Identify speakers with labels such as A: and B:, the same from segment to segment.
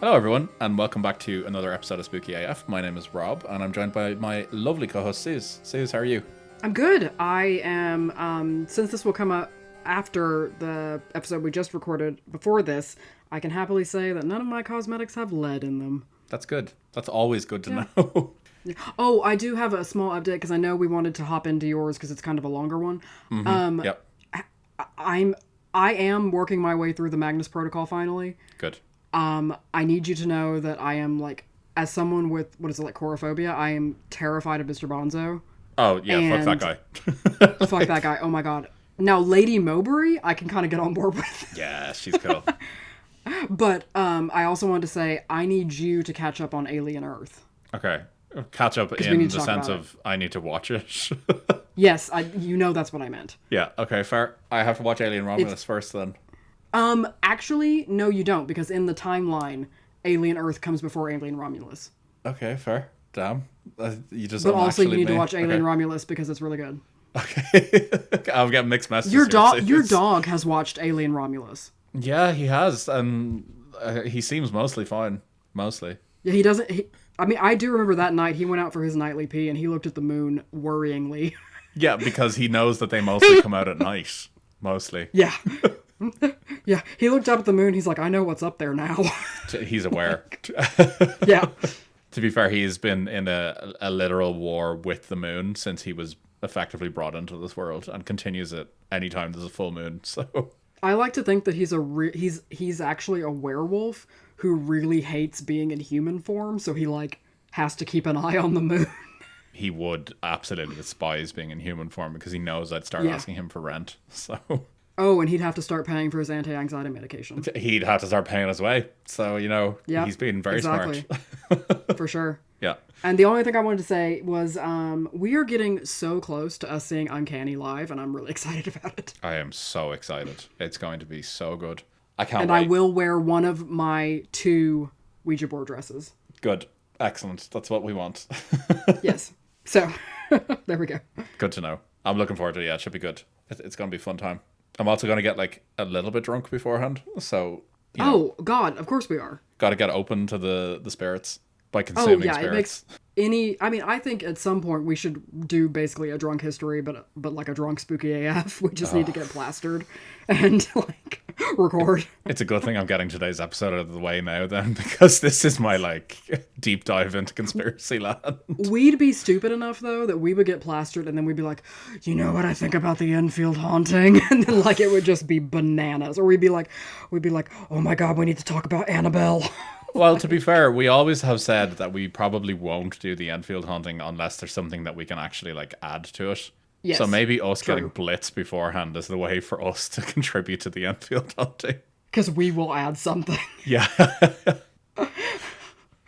A: Hello, everyone, and welcome back to another episode of Spooky AF. My name is Rob, and I'm joined by my lovely co-host, Suz. Suz, how are you?
B: I'm good. I am, since this will come up after the episode we just recorded before this, I can happily say that none of my cosmetics have lead in them.
A: That's good. That's always good to know.
B: Yeah. Oh, I do have a small update, because I know we wanted to hop into yours, because it's kind of a longer one.
A: Mm-hmm. Yep.
B: I am working my way through the Magnus Protocol, finally.
A: Good.
B: I need you to know that I am, like, as someone with, chorophobia, I am terrified of Mr. Bonzo.
A: Oh, yeah, fuck that guy.
B: Fuck that guy, oh my god. Now, Lady Mowbray, I can kind of get on board with.
A: Yeah, she's cool.
B: But, I also wanted to say, I need you to catch up on Alien Earth.
A: Okay. Catch up in the sense of, I need to watch it.
B: Yes, you know that's what I meant.
A: Yeah, okay, fair. I have to watch Alien Romulus first, then.
B: Actually, no you don't, because in the timeline, Alien Earth comes before Alien Romulus.
A: Okay, fair. Damn. You just
B: But also you need to watch Alien Romulus because it's really good.
A: Okay. I'll get mixed messages.
B: Your dog has watched Alien Romulus.
A: Yeah, he has, and he seems mostly fine. Mostly.
B: Yeah, he doesn't... I do remember that night he went out for his nightly pee and he looked at the moon worryingly.
A: Yeah, because he knows that they mostly come out at night. Mostly.
B: Yeah. Yeah, he looked up at the moon. He's like, I know what's up there now.
A: He's aware.
B: Yeah.
A: To be fair, he's been in a literal war with the moon since he was effectively brought into this world, and continues it anytime there's a full moon. So
B: I like to think that he's actually a werewolf who really hates being in human form, so he has to keep an eye on the moon.
A: He would absolutely despise being in human form because he knows I'd start asking him for rent. So.
B: Oh, and he'd have to start paying for his anti-anxiety medication.
A: He'd have to start paying his way. So, he's being very smart.
B: For sure.
A: Yeah.
B: And the only thing I wanted to say was we are getting so close to us seeing Uncanny live, and I'm really excited about it.
A: I am so excited. It's going to be so good. I can't wait.
B: And I will wear one of my 2 Ouija board dresses.
A: Good. Excellent. That's what we want.
B: Yes. So, there we go.
A: Good to know. I'm looking forward to it. Yeah, it should be good. It's going to be a fun time. I'm also going to get a little bit drunk beforehand. So,
B: oh, God, of course we are.
A: Got to get open to the spirits by consuming spirits.
B: It makes I think at some point we should do basically a drunk history, but like a drunk spooky AF. We just need to get plastered and record.
A: It's a good thing I'm getting today's episode out of the way now then, because this is my deep dive into conspiracy land.
B: We'd be stupid enough though that we would get plastered and then we'd be like, you know what I think about the Enfield haunting? And then it would just be bananas. Or we'd be like, oh my god, we need to talk about Annabelle.
A: Well, to be fair, we always have said that we probably won't do the Enfield haunting unless there's something that we can actually add to it.
B: Yes,
A: so maybe us
B: true.
A: Getting blitzed beforehand is the way for us to contribute to the Enfield hunting.
B: Because we will add something.
A: Yeah.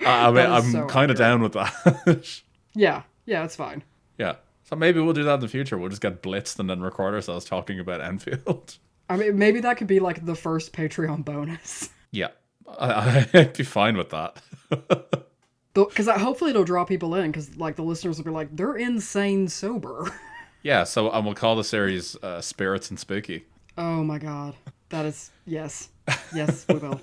A: I'm kind of down with that.
B: Yeah, it's fine.
A: Yeah. So maybe we'll do that in the future. We'll just get blitzed and then record ourselves talking about Enfield.
B: Maybe that could be the first Patreon bonus.
A: Yeah. I'd be fine with that.
B: Because hopefully it'll draw people in, because the listeners will be like, they're insane sober.
A: Yeah, so we'll call the series Spirits and Spooky.
B: Oh my god. That is, yes. Yes, we will.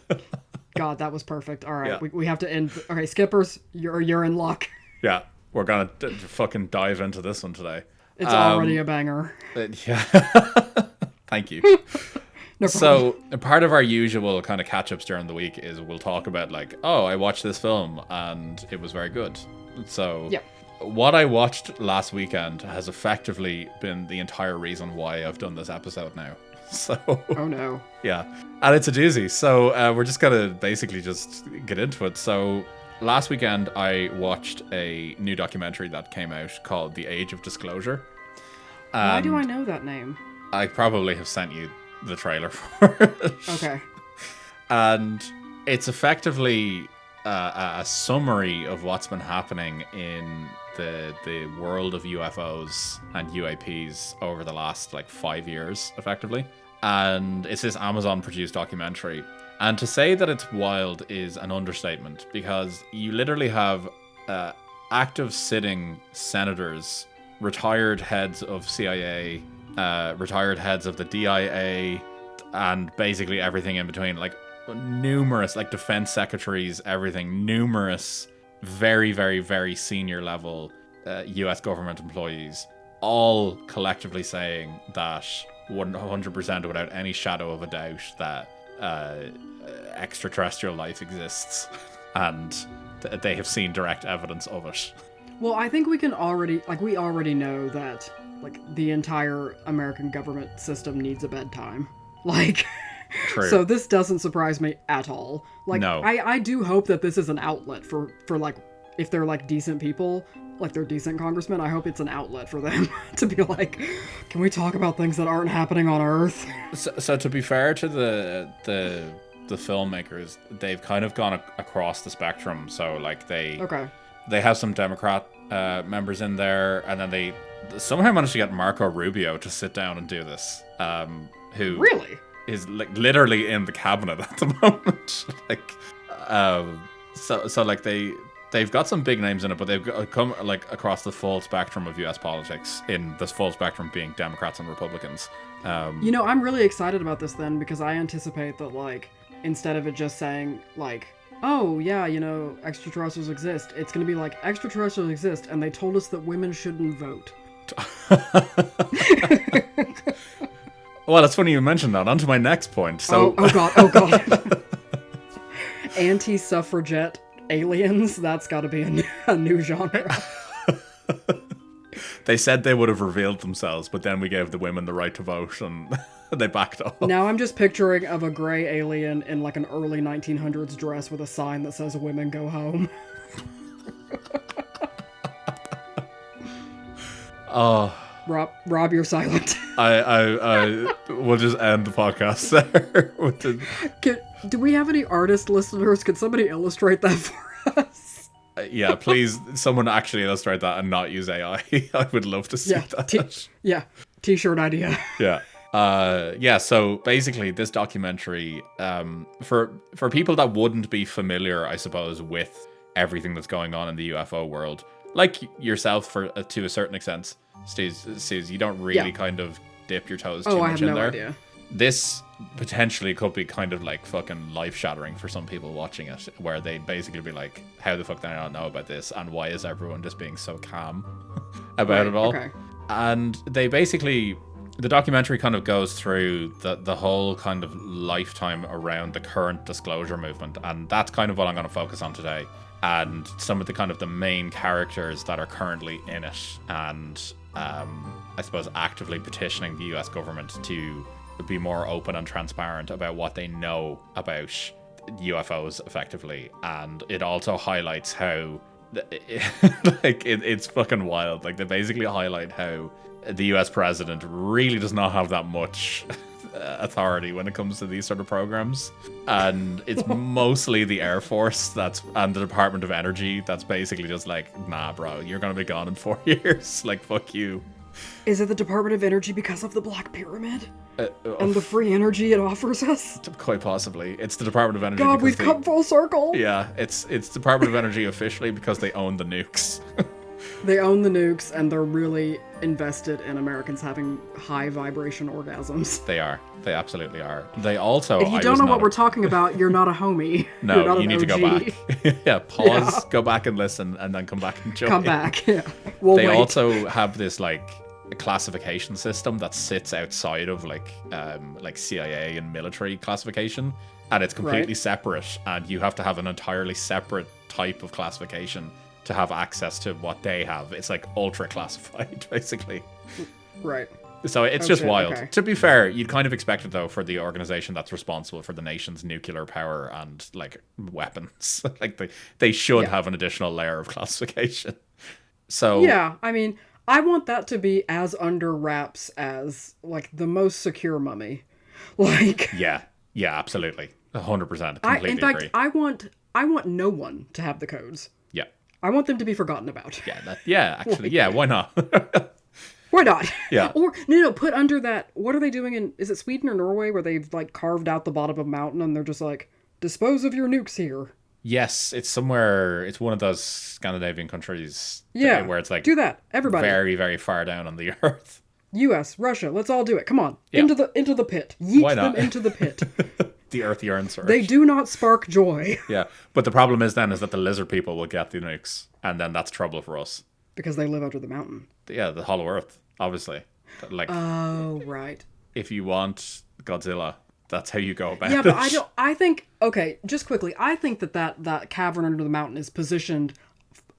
B: God, that was perfect. All right, yeah. we have to end. Okay, skippers, you're in luck.
A: Yeah, we're going to fucking dive into this one today.
B: It's already a banger.
A: Yeah. Thank you.
B: No
A: so part of our usual kind of catch-ups during the week is we'll talk about I watched this film and it was very good. So
B: yeah.
A: What I watched last weekend has effectively been the entire reason why I've done this episode now. So
B: oh no.
A: Yeah, and it's a doozy. So we're just gonna basically just get into it. So last weekend I watched a new documentary that came out called The Age of Disclosure.
B: Why do I know that name?
A: I probably have sent you the trailer for it.
B: Okay.
A: And it's effectively a summary of what's been happening in the world of UFOs and UAPs over the last 5 years, effectively. And it's this Amazon produced documentary. And to say that it's wild is an understatement, because you literally have active sitting senators, retired heads of CIA, retired heads of the DIA, and basically everything in between. numerous, like defense secretaries, everything, numerous very, very, very senior level US government employees, all collectively saying that 100% without any shadow of a doubt that extraterrestrial life exists, and they have seen direct evidence of it.
B: Well, I think we already know that, like, the entire American government system needs a bedtime. Like,
A: True.
B: So this doesn't surprise me at all. Like,
A: No.
B: I do hope that this is an outlet for like, if they're, like, decent people, like, they're decent congressmen, I hope it's an outlet for them to be like, can we talk about things that aren't happening on Earth?
A: So to be fair to the filmmakers, they've kind of gone across the spectrum. So, like, they have some Democrat members in there, and then they somehow managed to get Marco Rubio to sit down and do this. Who
B: really
A: is, like, literally in the cabinet at the moment. Like, so like they've got some big names in it, but they've come, like, across the full spectrum of U.S. politics, in this full spectrum being Democrats and Republicans.
B: I'm really excited about this then, because I anticipate that, like, instead of it just saying, like, oh, yeah, extraterrestrials exist, it's going to be like, extraterrestrials exist, and they told us that women shouldn't vote.
A: Well, it's funny you mentioned that. On to my next point. So,
B: oh God. Anti-suffragette aliens, that's got to be a new genre.
A: They said they would have revealed themselves, but then we gave the women the right to vote, and they backed off.
B: Now I'm just picturing of a gray alien in, like, an early 1900s dress with a sign that says "Women go home."
A: Oh,
B: Rob, you're silent.
A: I we'll just end the podcast there.
B: Do we have any artist listeners? Could somebody illustrate that for us?
A: Yeah, please, someone actually illustrate that and not use AI. I would love to see that.
B: T-shirt idea.
A: Yeah. So basically, this documentary, for people that wouldn't be familiar, I suppose, with everything that's going on in the UFO world, like yourself, to a certain extent, Suz, you don't really kind of dip your toes too much in there.
B: I have no idea.
A: This potentially could be kind of like fucking life-shattering for some people watching it, where they'd basically be like, how the fuck do I not know about this, and why is everyone just being so calm about it all?
B: Okay.
A: And they basically, the documentary kind of goes through the whole kind of lifetime around the current disclosure movement, and that's kind of what I'm going to focus on today, and some of the kind of the main characters that are currently in it, and I suppose actively petitioning the US government to be more open and transparent about what they know about UFOs effectively. And it also highlights how it's fucking wild. Like, they basically highlight how the US president really does not have that much authority when it comes to these sort of programs, and it's mostly the Air Force and the Department of Energy that's basically just like, nah bro, you're gonna be gone in 4 years, like, fuck you.
B: Is it the Department of Energy because of the Black Pyramid? And the free energy it offers us?
A: Quite possibly. It's the Department of Energy.
B: God, we've come full circle.
A: Yeah, it's Department of Energy officially because they own the nukes.
B: They own the nukes, and they're really invested in Americans having high vibration orgasms.
A: They are. They absolutely are. They also...
B: If you don't know what we're talking about, you're not a homie.
A: No, you need to go back. Yeah, pause, go back and listen, and then come back and join.
B: Come back, yeah.
A: They also have this, like, a classification system that sits outside of, like CIA and military classification, and it's completely separate, and you have to have an entirely separate type of classification to have access to what they have. It's like ultra classified, basically.
B: Right.
A: So it's just wild.
B: Okay.
A: To be fair, you'd kind of expect it, though, for the organization that's responsible for the nation's nuclear power and, like, weapons. Like, they should have an additional layer of classification. So
B: yeah, I mean, I want that to be as under wraps as, like, the most secure mummy. Like,
A: yeah, absolutely, 100%. Completely
B: in fact,
A: agree.
B: I want no one to have the codes.
A: Yeah.
B: I want them to be forgotten about.
A: Actually, why not?
B: Why not?
A: Yeah.
B: Or, no, put under that, what are they doing is it Sweden or Norway, where they've, like, carved out the bottom of a mountain and they're just like, dispose of your nukes here.
A: Yes, it's somewhere, it's one of those Scandinavian countries where it's like,
B: do that, everybody.
A: Very, very far down on the earth.
B: US, Russia, let's all do it. Come on, into the pit. Yeet
A: Why not?
B: them into the pit.
A: the Earth yearns for it.
B: They do not spark joy.
A: Yeah, but the problem is then is that the lizard people will get the nukes, and then that's trouble for us.
B: Because they live under the mountain.
A: Yeah, the Hollow Earth, obviously. Like,
B: oh, right.
A: If you want Godzilla, that's how you go about it.
B: Yeah, but I think, okay, just quickly, I think that cavern under the mountain is positioned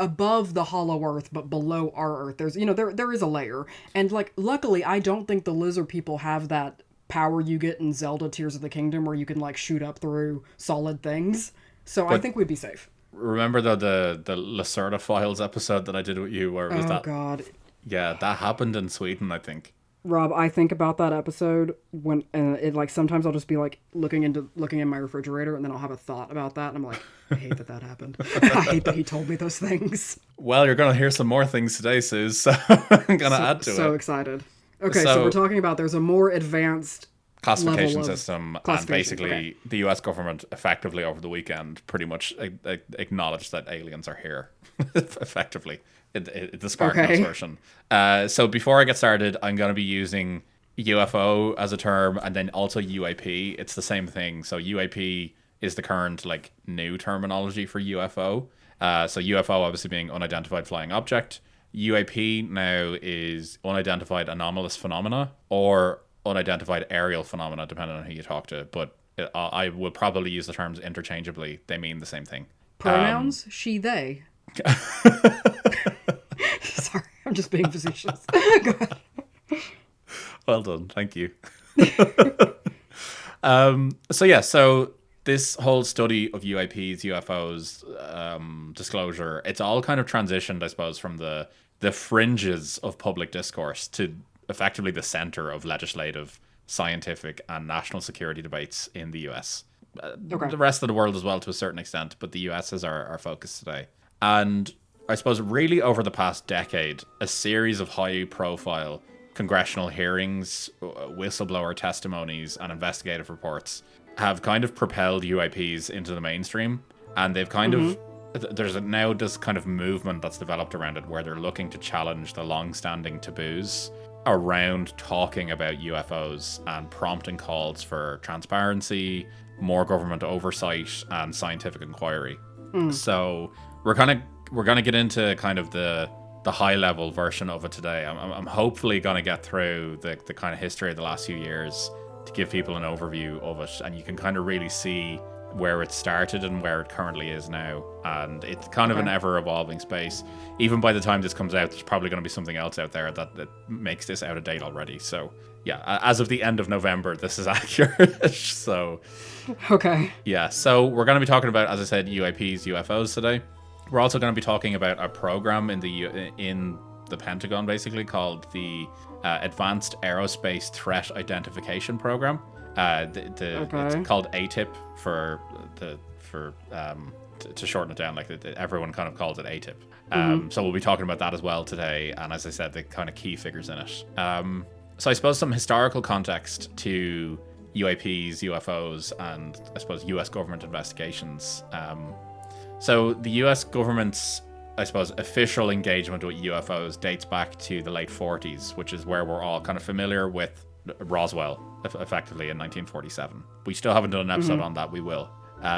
B: above the Hollow Earth, but below our Earth. There's, there is a layer. And, like, luckily, I don't think the lizard people have that power you get in Zelda Tears of the Kingdom where you can, like, shoot up through solid things. So I think we'd be safe.
A: Remember the Lacerda Files episode that I did with you where it was that...
B: Oh, God.
A: Yeah, that happened in Sweden, I think.
B: Rob, I think about that episode and it, like, sometimes I'll just be like looking in my refrigerator and then I'll have a thought about that and I'm like, I hate that happened. I hate that he told me those things.
A: Well, you're gonna hear some more things today, Suz, so I'm gonna add to it.
B: So excited. Okay, so we're talking about there's a more advanced
A: classification system, and basically the US government effectively over the weekend pretty much acknowledged that aliens are here. Effectively. The Spartan version. So before I get started, I'm going to be using UFO as a term and then also UAP. It's the same thing. So UAP is the current like new terminology for UFO. So UFO obviously being unidentified flying object. UAP now is unidentified anomalous phenomena or unidentified aerial phenomena, depending on who you talk to. But I would probably use the terms interchangeably. They mean the same thing.
B: Pronouns, she, they. Sorry, I'm just being facetious. Go ahead.
A: Well done, thank you. So this whole study of UAPs, UFOs, disclosure, it's all kind of transitioned, I suppose, from the fringes of public discourse to effectively the center of legislative, scientific, and national security debates in the US. The rest of the world as well to a certain extent, but the US is our focus today. And I suppose really over the past decade, a series of high-profile congressional hearings, whistleblower testimonies, and investigative reports have kind of propelled UAPs into the mainstream. And they've kind of... There's now this kind of movement that's developed around it where they're looking to challenge the long-standing taboos around talking about UFOs and prompting calls for transparency, more government oversight, and scientific inquiry. So we're gonna get into kind of the high level version of it today. I'm hopefully gonna get through the kind of history of the last few years to give people an overview of it, and you can kind of really see where it started and where it currently is now. And it's kind of an ever-evolving space. Even by the time this comes out, there's probably going to be something else out there that makes this out of date already. So, yeah, as of the end of November, this is accurate. So, yeah, so we're going to be talking about, as I said, UAPs, UFOs today. We're also going to be talking about a program in the Pentagon, basically, called the Advanced Aerospace Threat Identification Program. It's called ATIP to shorten it down. Like everyone kind of calls it ATIP. So we'll be talking about that as well today. And as I said, the kind of key figures in it. So I suppose some historical context to UAPs, UFOs, and I suppose US government investigations. So the US government's, I suppose, official engagement with UFOs dates back to the late 40s, which is where we're all kind of familiar with Roswell, effectively, in 1947. We still haven't done an episode on that. We will.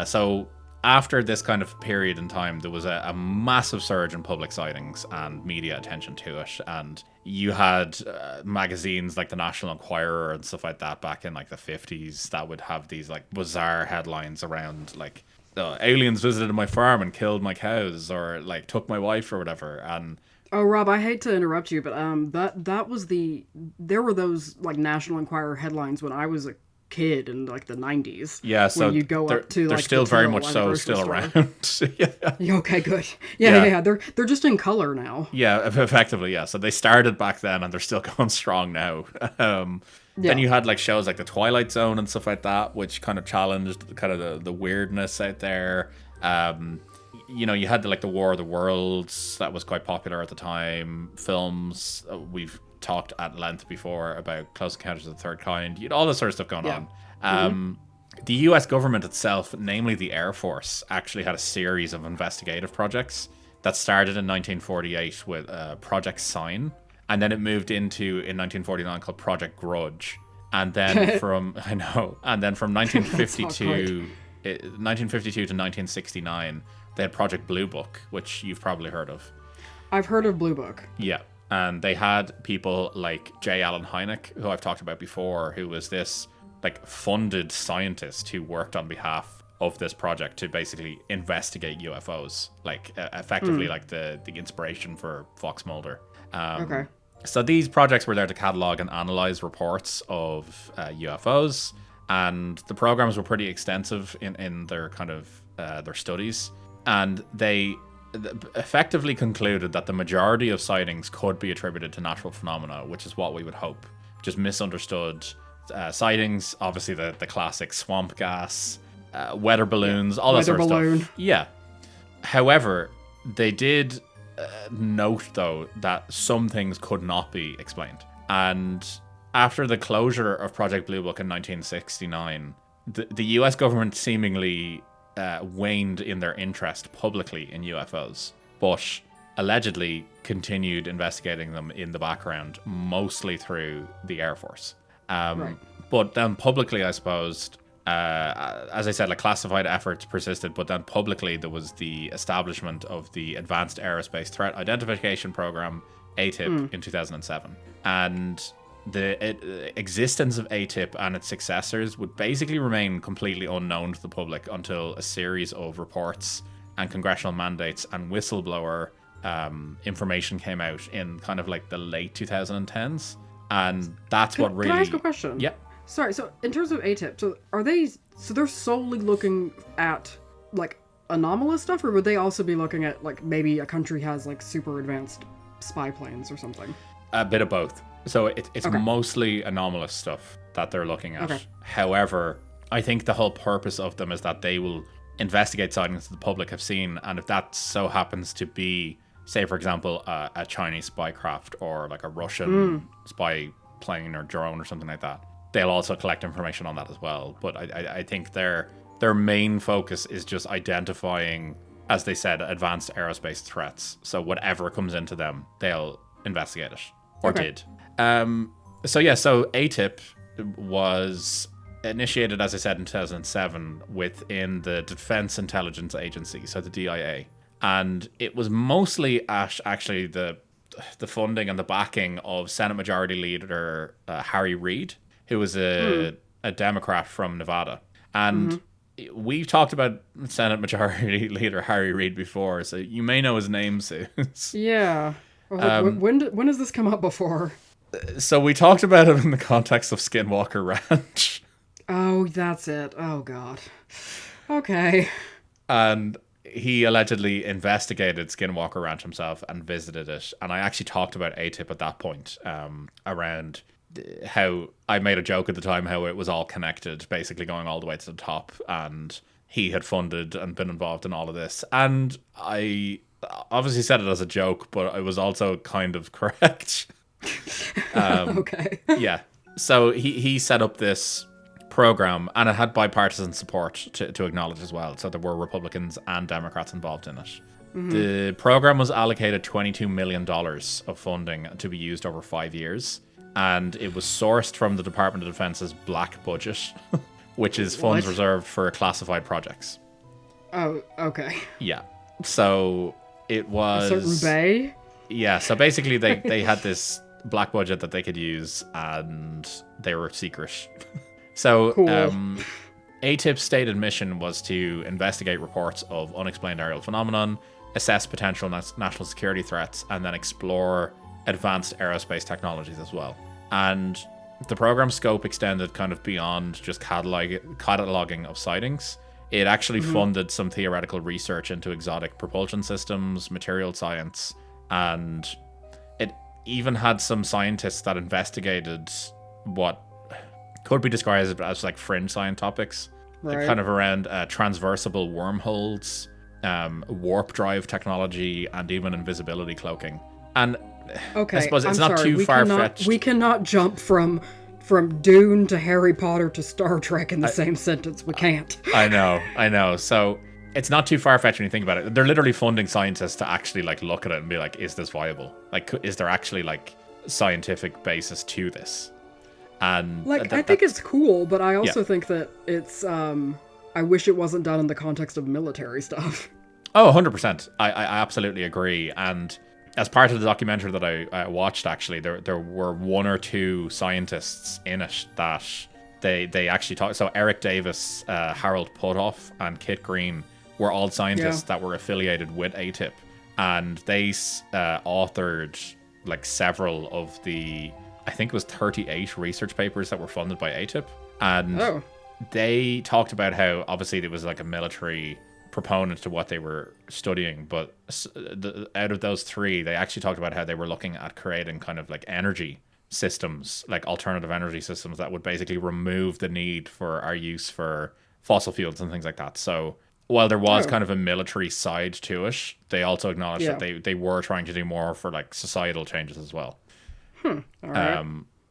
A: So after this kind of period in time, there was a massive surge in public sightings and media attention to it. And you had magazines like the National Enquirer and stuff like that back in like the 50s that would have these like bizarre headlines around like aliens visited my farm and killed my cows, or like took my wife or whatever. And
B: oh, Rob, I hate to interrupt you, but there were those like National Enquirer headlines when I was a kid in like the 90s.
A: Yeah, so
B: when you go up to
A: they're
B: like
A: still
B: the
A: very
B: till
A: much
B: and
A: so
B: the
A: still
B: grocery
A: around.
B: Yeah. Okay, good. Yeah. They're just in color now.
A: Yeah, effectively, yeah. So they started back then and they're still going strong now. Then you had like shows like The Twilight Zone and stuff like that, which kind of challenged kind of the weirdness out there. You had the War of the Worlds that was quite popular at the time. Films, we've talked at length before about Close Encounters of the Third Kind. You had all this sort of stuff going on. The US government itself, namely the Air Force, actually had a series of investigative projects that started in 1948 with Project Sign, and then it moved into, in 1949, called Project Grudge. And then from 1952 to 1969, they had Project Blue Book, which you've probably heard of.
B: I've heard of Blue Book.
A: Yeah. And they had people like J. Allen Hynek, who I've talked about before, who was this like funded scientist who worked on behalf of this project to basically investigate UFOs, like effectively like the inspiration for Fox Mulder.
B: Okay.
A: So these projects were there to catalog and analyze reports of UFOs, and the programs were pretty extensive in their kind of their studies, and they effectively concluded that the majority of sightings could be attributed to natural phenomena, which is what we would hope. Just misunderstood sightings, obviously the classic swamp gas, weather balloons, all that sort of stuff. Yeah. However, they did note, though, that some things could not be explained. And after the closure of Project Blue Book in 1969, the US government seemingly waned in their interest publicly in UFOs, but allegedly continued investigating them in the background, mostly through the Air Force.
B: Right.
A: But then publicly, I suppose, as I said, like classified efforts persisted, but then publicly there was the establishment of the Advanced Aerospace Threat Identification Program, ATIP, in 2007. And the existence of ATIP and its successors would basically remain completely unknown to the public until a series of reports and congressional mandates and whistleblower information came out in kind of like the late 2010s. And that's what really...
B: Can I ask a question?
A: Yeah.
B: Sorry, so in terms of ATIP, they're solely looking at like anomalous stuff, or would they also be looking at like maybe a country has like super advanced spy planes or something?
A: A bit of both. So it's mostly anomalous stuff that they're looking at. Okay. However, I think the whole purpose of them is that they will investigate sightings that the public have seen, and if that so happens to be, say for example, a Chinese spy craft or like a Russian spy plane or drone or something like that, they'll also collect information on that as well. But I think their main focus is just identifying, as they said, advanced aerospace threats. So whatever comes into them, they'll investigate it, or did. So ATIP was initiated, as I said, in 2007 within the Defense Intelligence Agency, so the DIA. And it was mostly at actually the funding and the backing of Senate Majority Leader Harry Reid, who was a Democrat from Nevada. And we've talked about Senate Majority Leader Harry Reid before, so you may know his name, Suz.
B: Yeah. When has this come up before?
A: So we talked about him in the context of Skinwalker Ranch.
B: Oh, that's it. Oh, God. Okay.
A: And he allegedly investigated Skinwalker Ranch himself and visited it. And I actually talked about ATIP at that point, around how I made a joke at the time how it was all connected, basically going all the way to the top. And he had funded and been involved in all of this. And I obviously said it as a joke, but I was also kind of correct.
B: Okay.
A: Yeah. So he set up this program, and it had bipartisan support to acknowledge as well. So there were Republicans and Democrats involved in it. The program was allocated $22 million of funding to be used over 5 years. And it was sourced from the Department of Defense's black budget, which is funds reserved for classified projects.
B: Oh, okay.
A: Yeah. So it was...
B: A certain bay?
A: Yeah, so basically they had this black budget that they could use, and they were secret. So
B: cool.
A: ATIP's stated mission was to investigate reports of unexplained aerial phenomenon, assess potential national security threats, and then explore advanced aerospace technologies as well. And the program scope extended kind of beyond just cataloging of sightings. It actually funded some theoretical research into exotic propulsion systems, material science, and it even had some scientists that investigated what could be described as like fringe science topics, like kind of around transversible wormholes, warp drive technology, and even invisibility cloaking. And
B: okay,
A: I suppose it's not too far-fetched.
B: We cannot jump from Dune to Harry Potter to Star Trek in the same sentence. We can't.
A: I know. So it's not too far-fetched when you think about it. They're literally funding scientists to actually like look at it and be like, is this viable? Like, is there actually like scientific basis to this? And
B: Like, I think it's cool, but I also think that it's, I wish it wasn't done in the context of military stuff.
A: Oh, 100%. I absolutely agree. And as part of the documentary that I watched, actually, there were one or two scientists in it that they actually talked. So Eric Davis, Harold Puthoff, and Kit Green were all scientists that were affiliated with ATIP. And they authored like several of the, I think it was 38 research papers that were funded by ATIP. And they talked about how obviously it was like a military proponent to what they were studying, but out of those three, they actually talked about how they were looking at creating kind of like energy systems, like alternative energy systems that would basically remove the need for our use for fossil fuels and things like that. So while there was kind of a military side to it, they also acknowledged that they were trying to do more for like societal changes as well.
B: All right.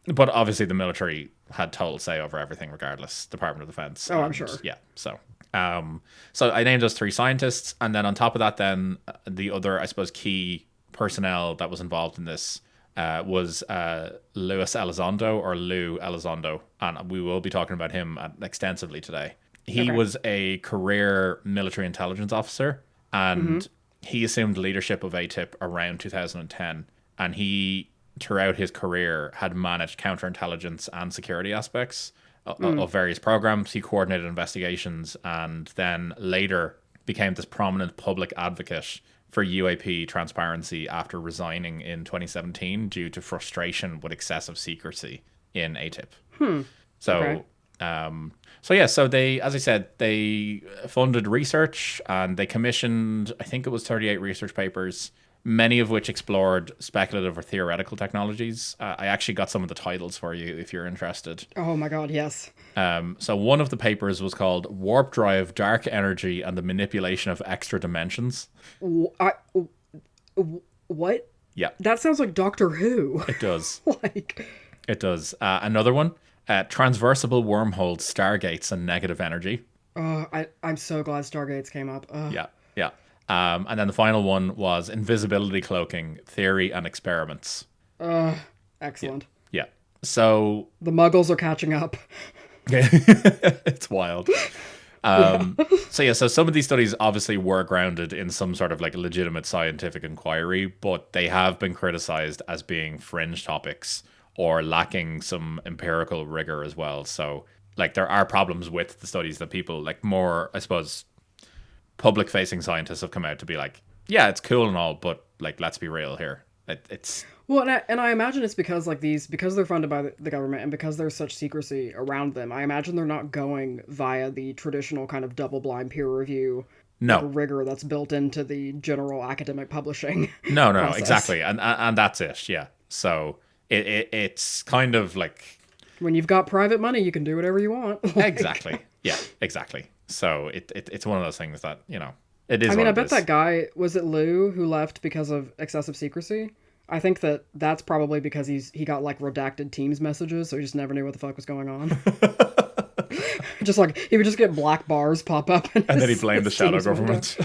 A: But obviously the military had total say over everything regardless, Department of Defense.
B: I'm sure.
A: Yeah, so I named those three scientists, and then on top of that, then the other, I suppose, key personnel that was involved in this was Luis Elizondo, or Lou Elizondo, and we will be talking about him extensively today. He was a career military intelligence officer, and he assumed leadership of ATIP around 2010, and he, throughout his career, had managed counterintelligence and security aspects of various programs. He coordinated investigations and then later became this prominent public advocate for UAP transparency after resigning in 2017 due to frustration with excessive secrecy in ATIP. So they, as I said, they funded research and they commissioned, I think it was 38 research papers, many of which explored speculative or theoretical technologies. I actually got some of the titles for you if you're interested.
B: Oh my god, yes.
A: So one of the papers was called Warp Drive, Dark Energy, and the Manipulation of Extra Dimensions.
B: What?
A: Yeah.
B: That sounds like Doctor Who.
A: It does.
B: Like...
A: It does. Another one, Transversible Wormholes, Stargates, and Negative Energy.
B: I'm so glad Stargates came up.
A: Yeah. And then the final one was Invisibility Cloaking, Theory and Experiments.
B: Excellent.
A: Yeah. So...
B: The Muggles are catching up.
A: It's wild. So some of these studies obviously were grounded in some sort of like legitimate scientific inquiry, but they have been criticized as being fringe topics or lacking some empirical rigor as well. So like there are problems with the studies that people like more, I suppose, public facing scientists have come out to be like, yeah, it's cool and all, but like, let's be real here. It's
B: well, and I imagine it's because like because they're funded by the government and because there's such secrecy around them. I imagine they're not going via the traditional kind of double-blind peer review rigor that's built into the general academic publishing.
A: No, exactly, and that's it. Yeah, so it's kind of like
B: when you've got private money, you can do whatever you want.
A: Exactly. Yeah, exactly. So it's one of those things that, you know, it is.
B: I mean, I bet that guy, was it Lou, who left because of excessive secrecy? I think that's probably because he got like redacted Teams messages, so he just never knew what the fuck was going on. Just like he would just get black bars pop up, and
A: then he'd blame the shadow government.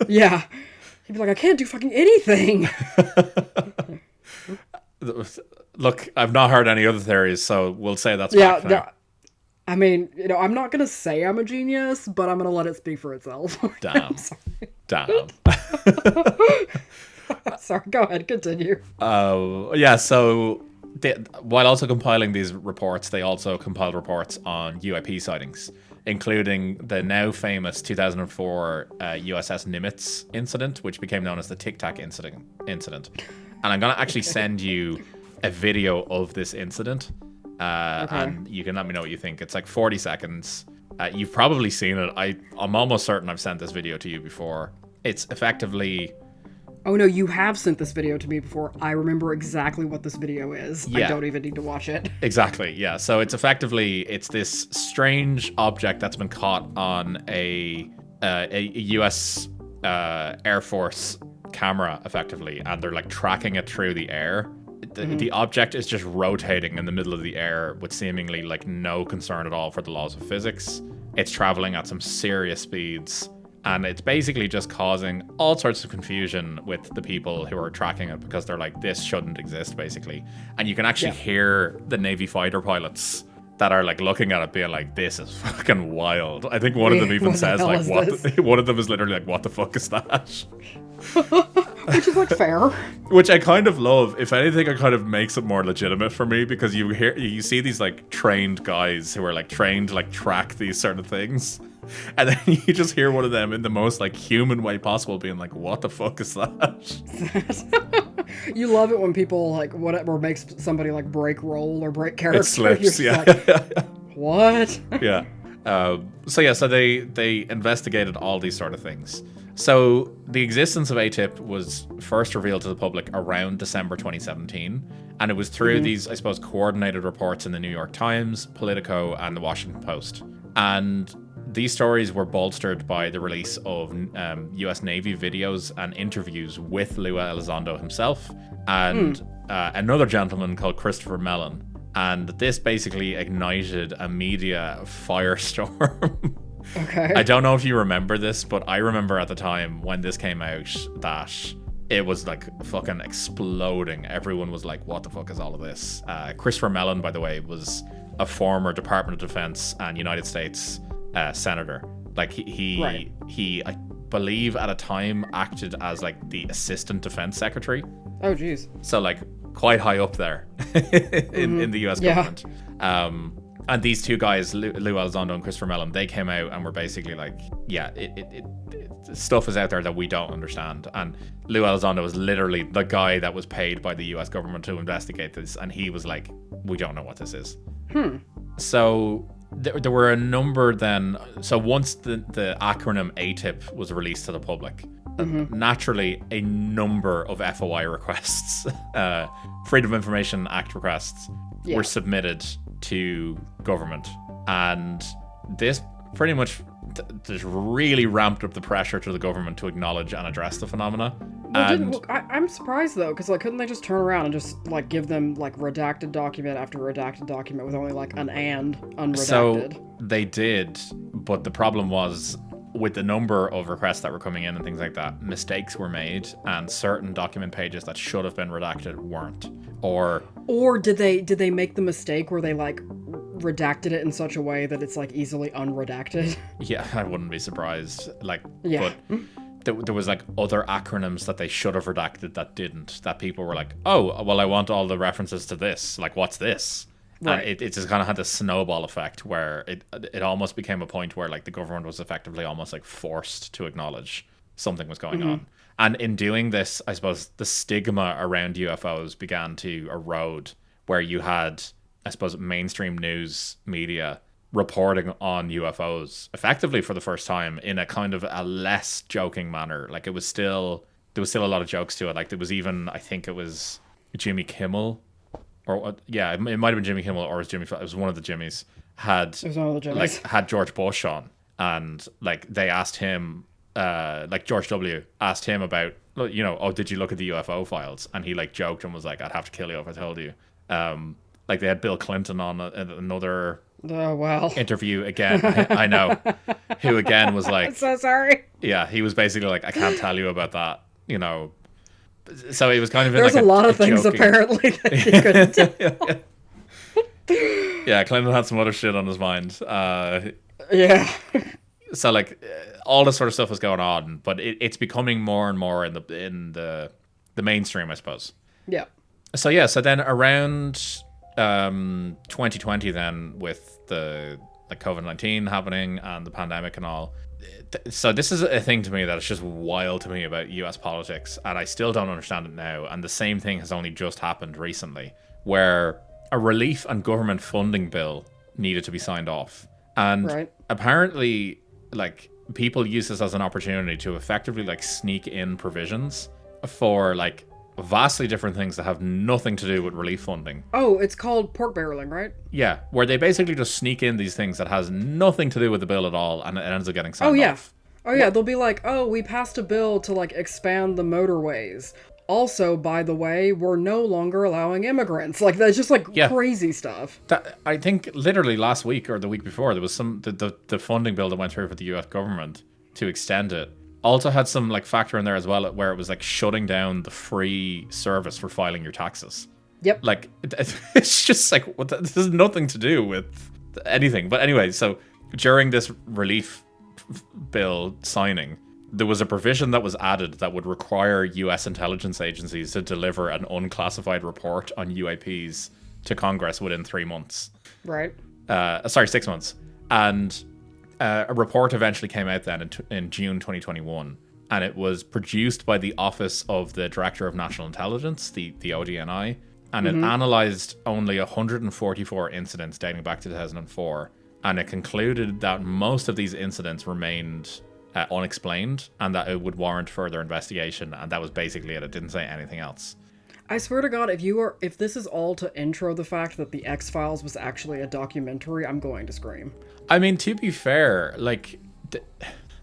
B: Yeah, he'd be like, I can't do fucking anything.
A: Look, I've not heard any other theories, so we'll say that's fact now.
B: I mean, you know, I'm not going to say I'm a genius, but I'm going to let it speak for itself.
A: Damn.
B: Sorry, go ahead, continue.
A: Yeah, so while also compiling these reports, they also compiled reports on UAP sightings, including the now famous 2004 USS Nimitz incident, which became known as the Tic Tac incident. And I'm going to actually send you a video of this incident. And you can let me know what you think. It's like 40 seconds. You've probably seen it. I'm almost certain I've sent this video to you before. It's effectively...
B: Oh no, you have sent this video to me before. I remember exactly what this video is. Yeah. I don't even need to watch it.
A: Exactly, yeah. So it's this strange object that's been caught on a US Air Force camera, effectively, and they're like tracking it through the air. The object is just rotating in the middle of the air with seemingly like no concern at all for the laws of physics. It's traveling at some serious speeds, And it's basically just causing all sorts of confusion with the people who are tracking it because they're like, this shouldn't exist, basically. And you can actually hear the Navy fighter pilots that are like looking at it being like, this is fucking wild. I think one of them even says like, one of them is literally like, what the fuck is that?
B: Which is like fair.
A: Which I kind of love. If anything, it kind of makes it more legitimate for me because you see these like trained guys who are like trained to like track these certain things. And then you just hear one of them in the most like human way possible being like, what the fuck is that?
B: You love it when people like whatever makes somebody like break role or break character.
A: It slips, yeah.
B: Like, what?
A: Yeah. So they investigated all these sort of things. So the existence of ATIP was first revealed to the public around December 2017. And it was through these, I suppose, coordinated reports in the New York Times, Politico, and the Washington Post. And these stories were bolstered by the release of US Navy videos and interviews with Lua Elizondo himself and another gentleman called Christopher Mellon. And this basically ignited a media firestorm.
B: Okay.
A: I don't know if you remember this, but I remember at the time when this came out that it was like fucking exploding. Everyone was like, what the fuck is all of this? Christopher Mellon, by the way, was a former Department of Defense and United States senator. Like he I believe at a time acted as like the assistant defense secretary.
B: Oh geez.
A: So like quite high up there in the US government. And these two guys, Lou Elizondo and Christopher Mellon, they came out and were basically like, yeah, stuff is out there that we don't understand. And Lou Elizondo was literally the guy that was paid by the US government to investigate this. And he was like, we don't know what this is. So there were a number then. So once the acronym ATIP was released to the public, naturally a number of FOI requests, Freedom of Information Act requests, were submitted to government. And this pretty much just really ramped up the pressure to the government to acknowledge and address the phenomena.
B: Well, I'm surprised though, because like, couldn't they just turn around and just like give them like redacted document after redacted document with only like an and unredacted?
A: So they did, but the problem was with the number of requests that were coming in and things like that, mistakes were made and certain document pages that should have been redacted weren't. Or
B: did they make the mistake where they like redacted it in such a way that it's like easily unredacted?
A: Yeah, I wouldn't be surprised. Like,
B: yeah.
A: But there was like other acronyms that they should have redacted that didn't. That people were like, oh, well, I want all the references to this. Like, what's this? Right. And it just kind of had this snowball effect where it almost became a point where like the government was effectively almost like forced to acknowledge something was going on. And in doing this, I suppose the stigma around UFOs began to erode, where you had, I suppose, mainstream news media reporting on UFOs effectively for the first time in a kind of a less joking manner. Like there was still a lot of jokes to it. Like there was even, I think it was Jimmy Kimmel, or yeah, it might have been Jimmy Kimmel or it was Jimmy. It was one of the Jimmys. Had George Bush on, and like they asked him. Like George W. asked him about, you know, oh, did you look at the UFO files? And he like joked and was like, I'd have to kill you if I told you. Like they had Bill Clinton on another interview again. I know, who again was like,
B: I'm so sorry.
A: Yeah, he was basically like, I can't tell you about that, you know. So he was kind of in
B: there's
A: like
B: a lot of things joking. Apparently that he couldn't tell.
A: Yeah, Clinton had some other shit on his mind.
B: Yeah.
A: So like all this sort of stuff was going on, but it's becoming more and more in the mainstream, I suppose.
B: Yeah.
A: So then around 2020, then with the COVID-19 happening and the pandemic and all. So this is a thing to me that is just wild to me about US politics, and I still don't understand it now. And the same thing has only just happened recently, where a relief and government funding bill needed to be signed off, and apparently, like, people use this as an opportunity to effectively like sneak in provisions for like vastly different things that have nothing to do with relief funding.
B: Oh, it's called pork barreling, right?
A: Yeah, where they basically just sneak in these things that has nothing to do with the bill at all, and it ends up getting signed off.
B: Oh yeah, they'll be like, oh, we passed a bill to like expand the motorways. Also, by the way, we're no longer allowing immigrants. Like, that's just like crazy stuff.
A: That, I think literally last week or the week before, there was the funding bill that went through for the US government to extend it. Also had some like factor in there as well where it was like shutting down the free service for filing your taxes.
B: Yep.
A: Like it's just like this has nothing to do with anything. But anyway, so during this relief bill signing, there was a provision that was added that would require US intelligence agencies to deliver an unclassified report on UAPs to Congress within 3 months.
B: Right.
A: 6 months. And a report eventually came out then in June 2021, and it was produced by the Office of the Director of National Intelligence, the ODNI, and it analysed only 144 incidents dating back to 2004, and it concluded that most of these incidents remained unexplained and that it would warrant further investigation, and that was basically it. It didn't say anything else.
B: I swear to God, if this is all to intro the fact that the X-Files was actually a documentary, I'm going to scream.
A: I mean, to be fair, like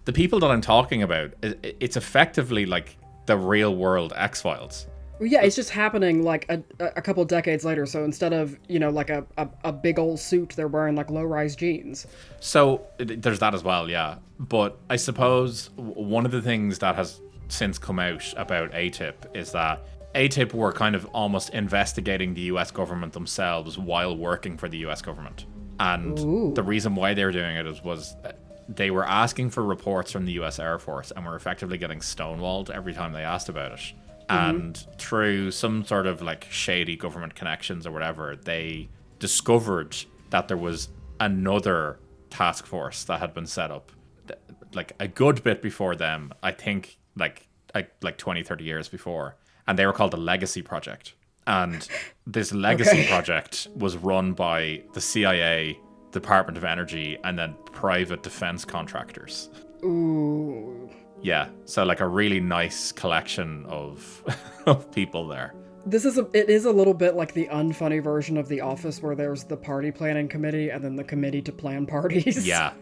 A: the people that I'm talking about, it's effectively like the real world X-Files.
B: Well, yeah, it's just happening like a couple decades later. So instead of, like a big old suit, they're wearing like low-rise jeans.
A: So there's that as well, yeah. But I suppose one of the things that has since come out about ATIP is that ATIP were kind of almost investigating the US government themselves while working for the US government. And the reason why they were doing it was they were asking for reports from the US Air Force and were effectively getting stonewalled every time they asked about it. And through some sort of like shady government connections or whatever, they discovered that there was another task force that had been set up like a good bit before them, I think like 20, 30 years before. And they were called the Legacy Project. And this Legacy Project was run by the CIA, Department of Energy, and then private defense contractors.
B: Ooh.
A: Yeah, so like a really nice collection of of people there.
B: It is a little bit like the unfunny version of The Office, where there's the party planning committee and then the committee to plan parties.
A: Yeah,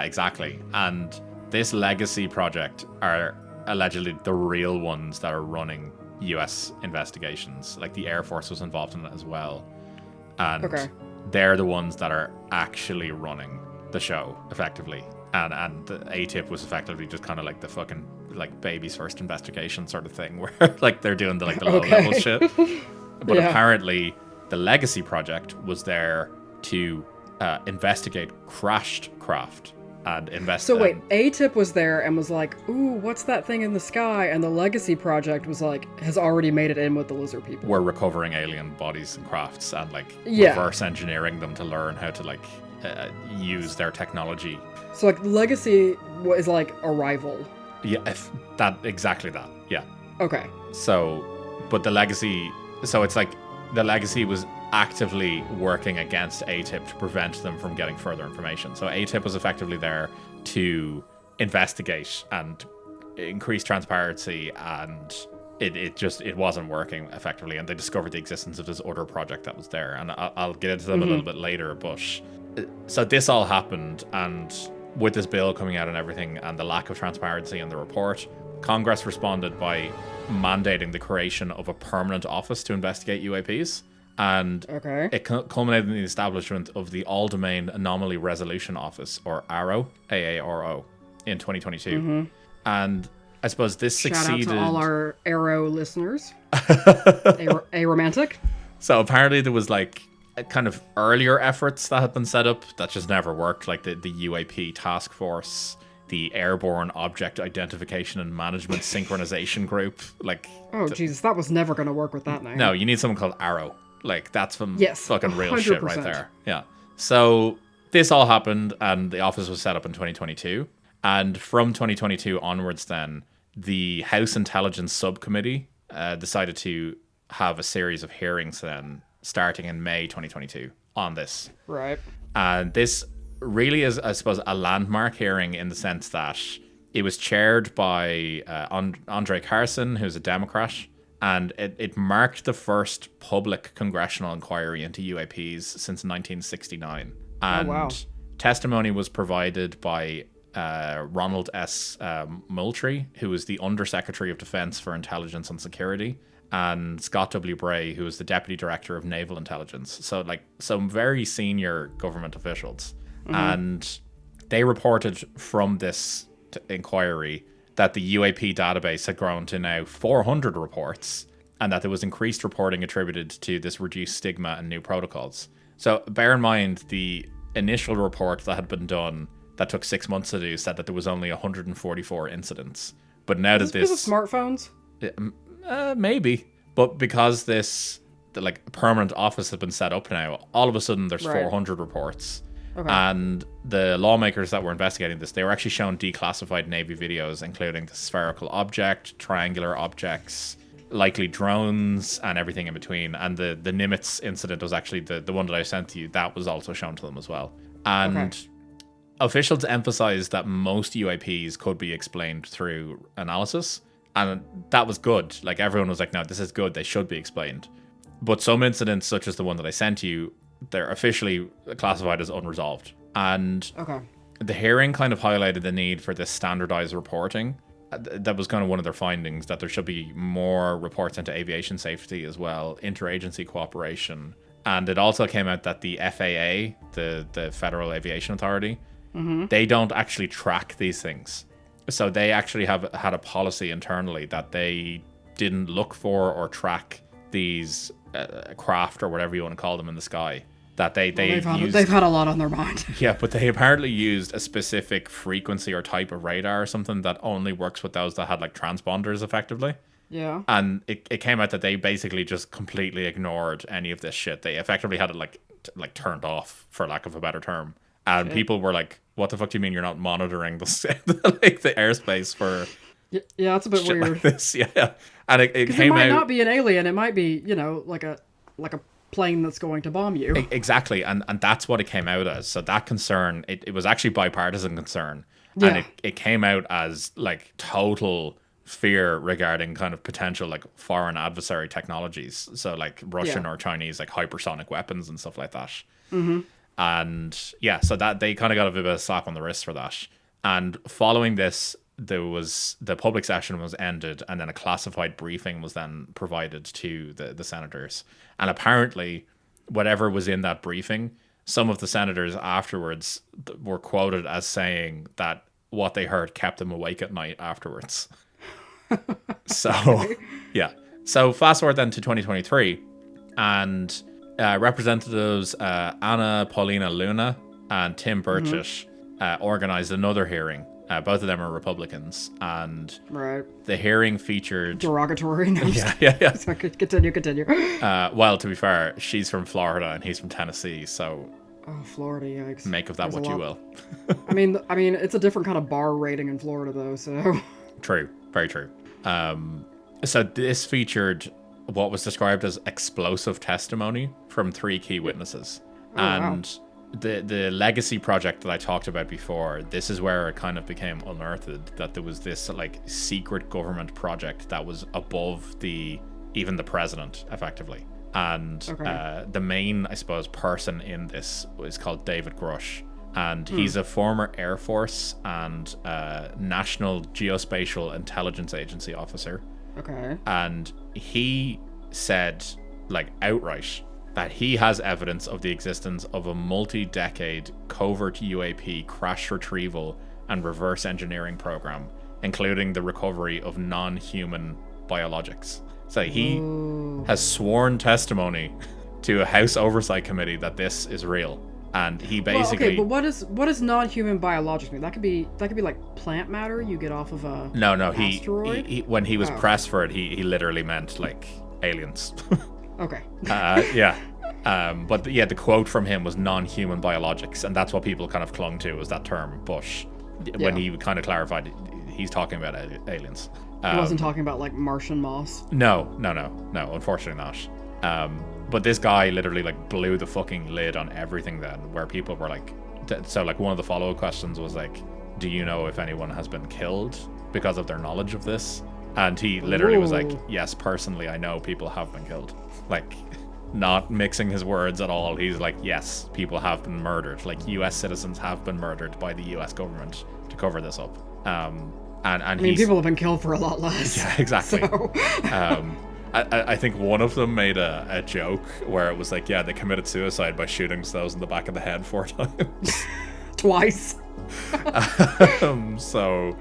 A: exactly. And this Legacy Project are allegedly the real ones that are running US investigations. Like the Air Force was involved in it as well. And they're the ones that are actually running the show effectively. And the ATIP was effectively just kind of like the fucking like baby's first investigation sort of thing, where like they're doing the low level shit. But apparently the Legacy Project was there to investigate crashed craft and invest.
B: So wait, ATIP was there and was like, ooh, what's that thing in the sky? And the Legacy Project was like, has already made it in with the lizard people.
A: We're recovering alien bodies and crafts and like reverse engineering them to learn how to like use their technology.
B: So like Legacy is like Arrival.
A: Yeah, exactly that. Yeah.
B: Okay.
A: So, but the Legacy, so it's like the Legacy was actively working against ATIP to prevent them from getting further information. So ATIP was effectively there to investigate and increase transparency, and it wasn't working effectively, and they discovered the existence of this other project that was there, and I'll get into them a little bit later. But so this all happened, and with this bill coming out and everything, and the lack of transparency in the report, Congress responded by mandating the creation of a permanent office to investigate UAPs. And it culminated in the establishment of the All-Domain Anomaly Resolution Office, or AARO, AARO, in 2022. And I suppose this succeeded.
B: Shout out to all our Arrow listeners. A romantic.
A: So apparently there was like kind of earlier efforts that had been set up that just never worked, like the UAP Task Force, the Airborne Object Identification and Management Synchronization Group. Like,
B: oh Jesus, that was never going to work with that name.
A: No, you need someone called Arrow. Like, that's from fucking real
B: 100%.
A: shit right there. Yeah. So this all happened, and the office was set up in 2022. And from 2022 onwards then, the House Intelligence Subcommittee decided to have a series of hearings then, starting in May 2022 on this.
B: Right.
A: And this really is, I suppose, a landmark hearing in the sense that it was chaired by Andre Carson, who's a Democrat, and it marked the first public congressional inquiry into UAPs since 1969. And testimony was provided by Ronald S. Moultrie, who was the Undersecretary of Defense for Intelligence and Security, and Scott W. Bray, who was the Deputy Director of Naval Intelligence. So, like, some very senior government officials. And they reported from this inquiry that the UAP database had grown to now 400 reports, and that there was increased reporting attributed to this reduced stigma and new protocols. So bear in mind, the initial report that had been done that took 6 months to do said that there was only 144 incidents. But now that this...
B: Is it smartphones?
A: Maybe. But because this permanent office has been set up now, all of a sudden there's 400 reports. Okay. And the lawmakers that were investigating this, they were actually shown declassified Navy videos, including the spherical object, triangular objects, likely drones, and everything in between. And the Nimitz incident was actually the one that I sent to you. That was also shown to them as well. And officials emphasized that most UAPs could be explained through analysis. And that was good. Like, everyone was like, no, this is good. They should be explained. But some incidents, such as the one that I sent you, they're officially classified as unresolved. And the hearing kind of highlighted the need for this standardized reporting. That was kind of one of their findings, that there should be more reports into aviation safety as well, interagency cooperation. And it also came out that the FAA, the Federal Aviation Authority, they don't actually track these things. So they actually have had a policy internally that they didn't look they've craft or whatever you want to call them in the sky, that they've had
B: a lot on their mind.
A: Yeah, but they apparently used a specific frequency or type of radar or something that only works with those that had like transponders effectively.
B: Yeah.
A: And it came out that they basically just completely ignored any of this shit. They effectively had it like turned off, for lack of a better term. And people were like, what the fuck do you mean you're not monitoring the airspace for
B: yeah, that's a bit weird.
A: Like this, yeah. And it came out.
B: It might not be an alien. It might be, like a plane that's going to bomb you.
A: Exactly, and that's what it came out as. So that concern, it was actually bipartisan concern, and it came out as like total fear regarding kind of potential like foreign adversary technologies. So like Russian or Chinese like hypersonic weapons and stuff like that. And so that they kind of got a bit of a slap on the wrist for that. And following this, the public session was ended, and then a classified briefing was then provided to the senators. And apparently, whatever was in that briefing, some of the senators afterwards were quoted as saying that what they heard kept them awake at night afterwards. So, So fast forward then to 2023, and Representatives Anna Paulina Luna and Tim Burchett organized another hearing. Both of them are Republicans, and the hearing featured
B: derogatory. No,
A: yeah.
B: So continue.
A: Well, to be fair, she's from Florida and he's from Tennessee, so
B: Florida, yikes.
A: Make of that what you will.
B: I mean, it's a different kind of bar rating in Florida, though. So
A: true, very true. So this featured what was described as explosive testimony from 3 key witnesses, and the legacy project that I talked about before, this is where it kind of became unearthed that there was this like secret government project that was above even the president effectively. And the main, I suppose, person in this is called David Grush, and he's a former Air Force and National Geospatial Intelligence Agency officer. And he said like outright that he has evidence of the existence of a multi-decade covert UAP crash retrieval and reverse engineering program, including the recovery of non-human biologics. So he has sworn testimony to a House Oversight Committee that this is real, and he basically.
B: But what is non-human biologics mean? That could be like plant matter you get off of a asteroid?
A: He when he was pressed for it, he literally meant like aliens.
B: Okay.
A: But the quote from him was non-human biologics, and that's what people kind of clung to, was that term. But when he kind of clarified, he's talking about aliens.
B: He wasn't talking about like Martian moss.
A: No, unfortunately not. But this guy literally like blew the fucking lid on everything then, where people were like, so like one of the follow-up questions was like, do you know if anyone has been killed because of their knowledge of this? And he literally was like, yes, personally, I know people have been killed. Like, not mixing his words at all. He's like, yes, people have been murdered. Like, US citizens have been murdered by the US government to cover this up. And
B: people have been killed for a lot less.
A: Yeah, exactly.
B: So.
A: I think one of them made a joke where it was like, yeah, they committed suicide by shooting themselves in the back of the head 4 times.
B: Twice.
A: So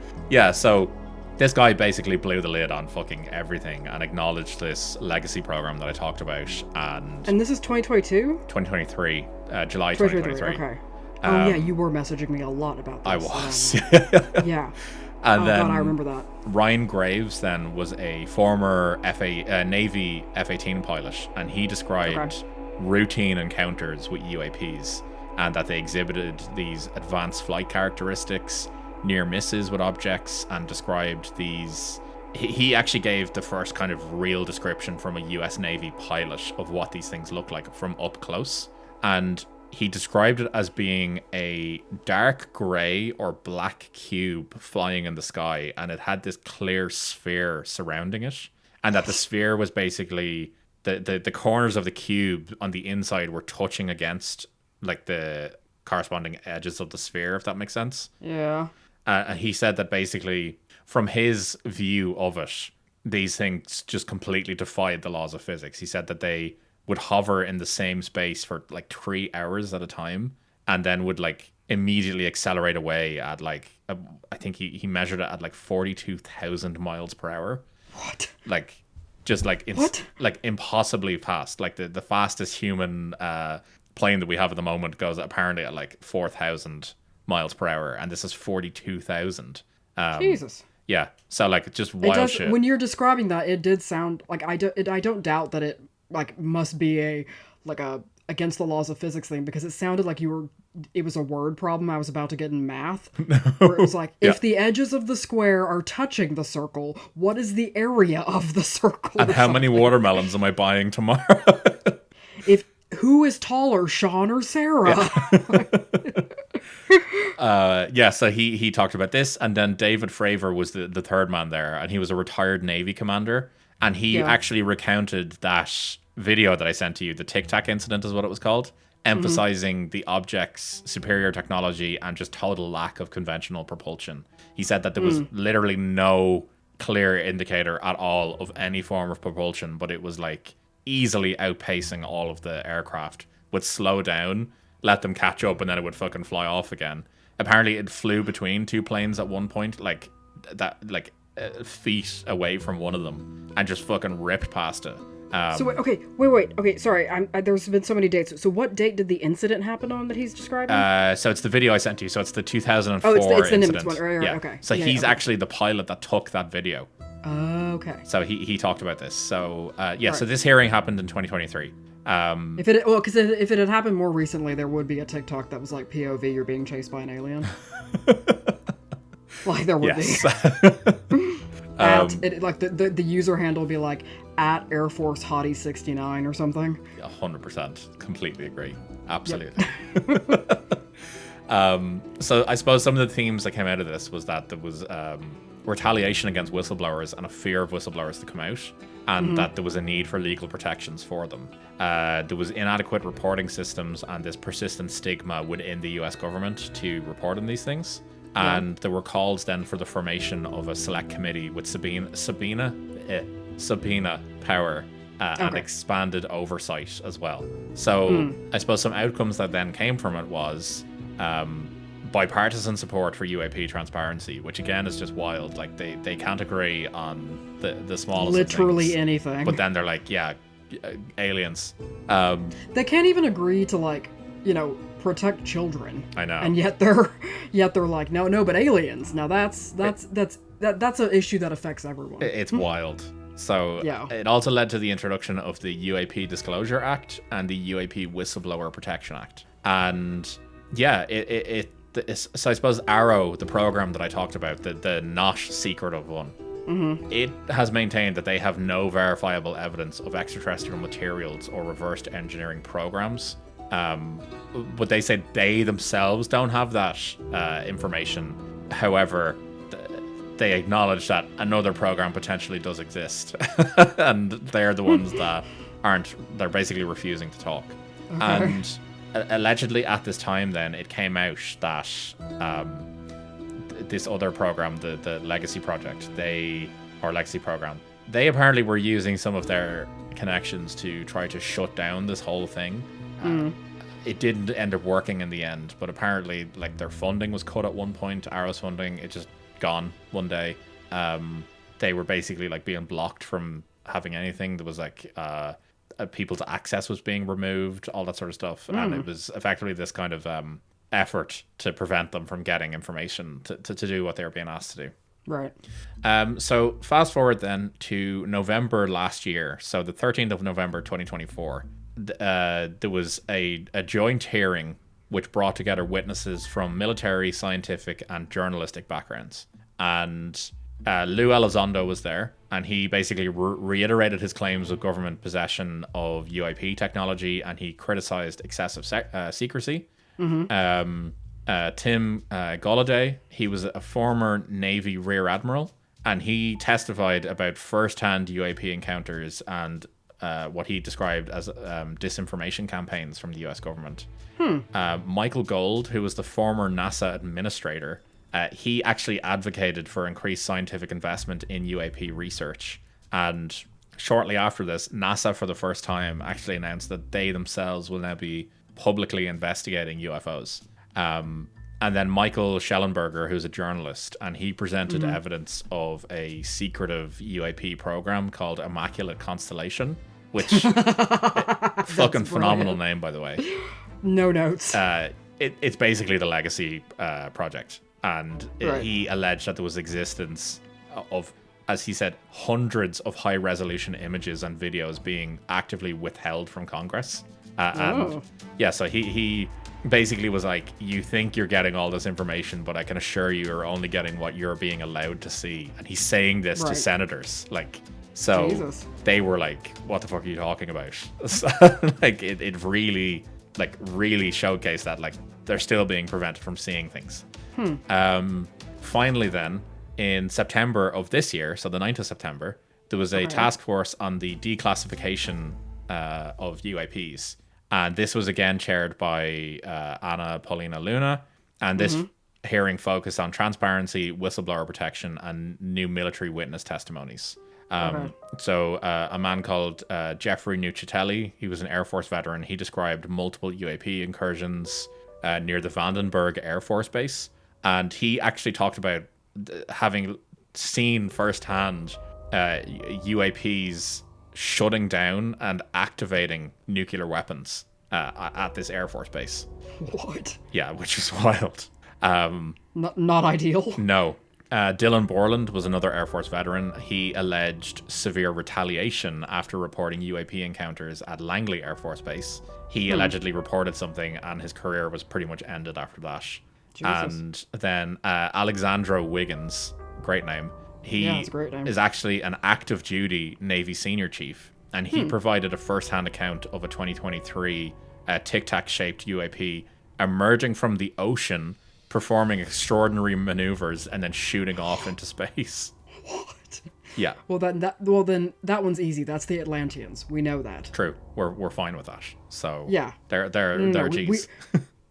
A: this guy basically blew the lid on fucking everything and acknowledged this legacy program that I talked about.
B: And this is 2022?
A: 2023, July 2023.
B: Okay. Oh, yeah, you were messaging me a lot about this.
A: I was.
B: Yeah.
A: And then
B: God, I remember that.
A: Ryan Graves then was a former Navy F-18 pilot, and he described routine encounters with UAPs, and that they exhibited these advanced flight characteristics, near misses with objects, and described these. He actually gave the first kind of real description from a US Navy pilot of what these things look like from up close, and he described it as being a dark grey or black cube flying in the sky, and it had this clear sphere surrounding it, and that the sphere was basically the corners of the cube on the inside were touching against like the corresponding edges of the sphere, if that makes sense.
B: Yeah.
A: And he said that basically, from his view of it, these things just completely defied the laws of physics. He said that they would hover in the same space for like 3 hours at a time, and then would like immediately accelerate away at like, I think he measured it at like 42,000 miles per hour.
B: What?
A: Like, just like,
B: what?
A: Like impossibly fast. Like the fastest human plane that we have at the moment goes apparently at like 4,000 miles per hour, and this is 42,000.
B: Jesus.
A: Yeah. So like just wild shit.
B: When you're describing that, it did sound like I don't doubt that it like must be a against the laws of physics thing, because it sounded like it was a word problem I was about to get in math. Where it was like, if the edges of the square are touching the circle, what is the area of the circle?
A: And how many watermelons am I buying tomorrow?
B: Who is taller, Sean or Sarah?
A: Yeah. So he talked about this, and then David Fravor was the third man there, and he was a retired Navy commander, and he actually recounted that video that I sent to you, the Tic Tac incident is what it was called, emphasizing the object's superior technology and just total lack of conventional propulsion. He said that there was literally no clear indicator at all of any form of propulsion, but it was like easily outpacing all of the aircraft, would slow down, let them catch up, and then it would fucking fly off again. Apparently it flew between two planes at one point, like that, like feet away from one of them, and just fucking ripped past it.
B: Wait. Okay, sorry. There's been so many dates. So what date did the incident happen on that he's describing?
A: So it's the video I sent you. So it's the 2004
B: it's the
A: incident.
B: Nimitz one. Right,
A: yeah.
B: Okay.
A: So he's actually the pilot that took that video.
B: Okay.
A: So he talked about this. So so this hearing happened in 2023.
B: Because if it had happened more recently, there would be a TikTok that was like POV, you're being chased by an alien. Like there would be. The user handle would be like at Air Force Hottie 69 or something.
A: 100%, completely agree. Absolutely. Yep. So I suppose some of the themes that came out of this was that there was retaliation against whistleblowers and a fear of whistleblowers to come out, and that there was a need for legal protections for them. There was inadequate reporting systems and this persistent stigma within the US government to report on these things. And there were calls then for the formation of a select committee with subpoena power and expanded oversight as well. So I suppose some outcomes that then came from it was bipartisan support for UAP transparency, which again is just wild. Like they can't agree on the smallest
B: literally
A: things,
B: anything.
A: but then they're like, aliens.
B: They can't even agree to like, protect children.
A: I know.
B: And yet they're like, no, but aliens. Now that's an issue that affects everyone.
A: It's wild. So it also led to the introduction of the UAP Disclosure Act and the UAP Whistleblower Protection Act. And so I suppose Arrow, the program that I talked about, the not secretive one, it has maintained that they have no verifiable evidence of extraterrestrial materials or reversed engineering programs. But they say they themselves don't have that information. However, they acknowledge that another program potentially does exist. And they're the ones that they're basically refusing to talk. Okay. And allegedly at this time then, it came out that this other program, the Legacy Project, Legacy Program, they apparently were using some of their connections to try to shut down this whole thing. it didn't end up working in the end, but apparently like their funding was cut at one point. Arrow's funding, it just gone one day. They were basically like being blocked from having anything. There was like people's access was being removed, all that sort of stuff, and it was effectively this kind of effort to prevent them from getting information to do what they were being asked to do.
B: Right.
A: So fast forward then to November last year, so the 13th of November 2024. There was a joint hearing which brought together witnesses from military, scientific, and journalistic backgrounds. And Lou Elizondo was there, and he basically reiterated his claims of government possession of UAP technology, and he criticized excessive secrecy. Tim Golladay, he was a former Navy Rear Admiral, and he testified about first-hand UAP encounters and what he described as disinformation campaigns from the US government. Michael Gold, who was the former NASA administrator, he actually advocated for increased scientific investment in UAP research. And shortly after this, NASA for the first time actually announced that they themselves will now be publicly investigating UFOs. And then Michael Schellenberger, who's a journalist, and he presented evidence of a secretive UAP program called Immaculate Constellation, which fucking phenomenal name, by the way.
B: No notes.
A: It's basically the Legacy project, and he alleged that there was existence of, as he said, hundreds of high-resolution images and videos being actively withheld from Congress. And yeah, so he basically was like, you think you're getting all this information, but I can assure you you're only getting what you're being allowed to see. And he's saying this to senators, like, so Jesus. They were like, what the fuck are you talking about? So, like it really showcased that like they're still being prevented from seeing things. Finally then, in September of this year, so the 9th of September, there was a task force on the declassification of UAPs. And this was again chaired by Anna Paulina Luna. And this hearing focused on transparency, whistleblower protection, and new military witness testimonies. So a man called Jeffrey Nuccitelli, he was an Air Force veteran. He described multiple UAP incursions near the Vandenberg Air Force Base. And he actually talked about having seen firsthand UAPs shutting down and activating nuclear weapons at this Air Force base.
B: What?
A: Yeah, which is wild.
B: Not ideal.
A: No. Dylan Borland was another Air Force veteran. He alleged severe retaliation after reporting UAP encounters at Langley Air Force Base. He allegedly reported something, and his career was pretty much ended after that. Jesus. And then Alexandra Wiggins, great name. He is actually an active duty Navy senior chief, and he provided a first-hand account of a 2023 tic-tac shaped UAP emerging from the ocean, performing extraordinary maneuvers, and then shooting off into space.
B: What?
A: Yeah.
B: Well, then that one's easy. That's the Atlanteans. We know that.
A: True. We're fine with that. So
B: yeah,
A: they're G's.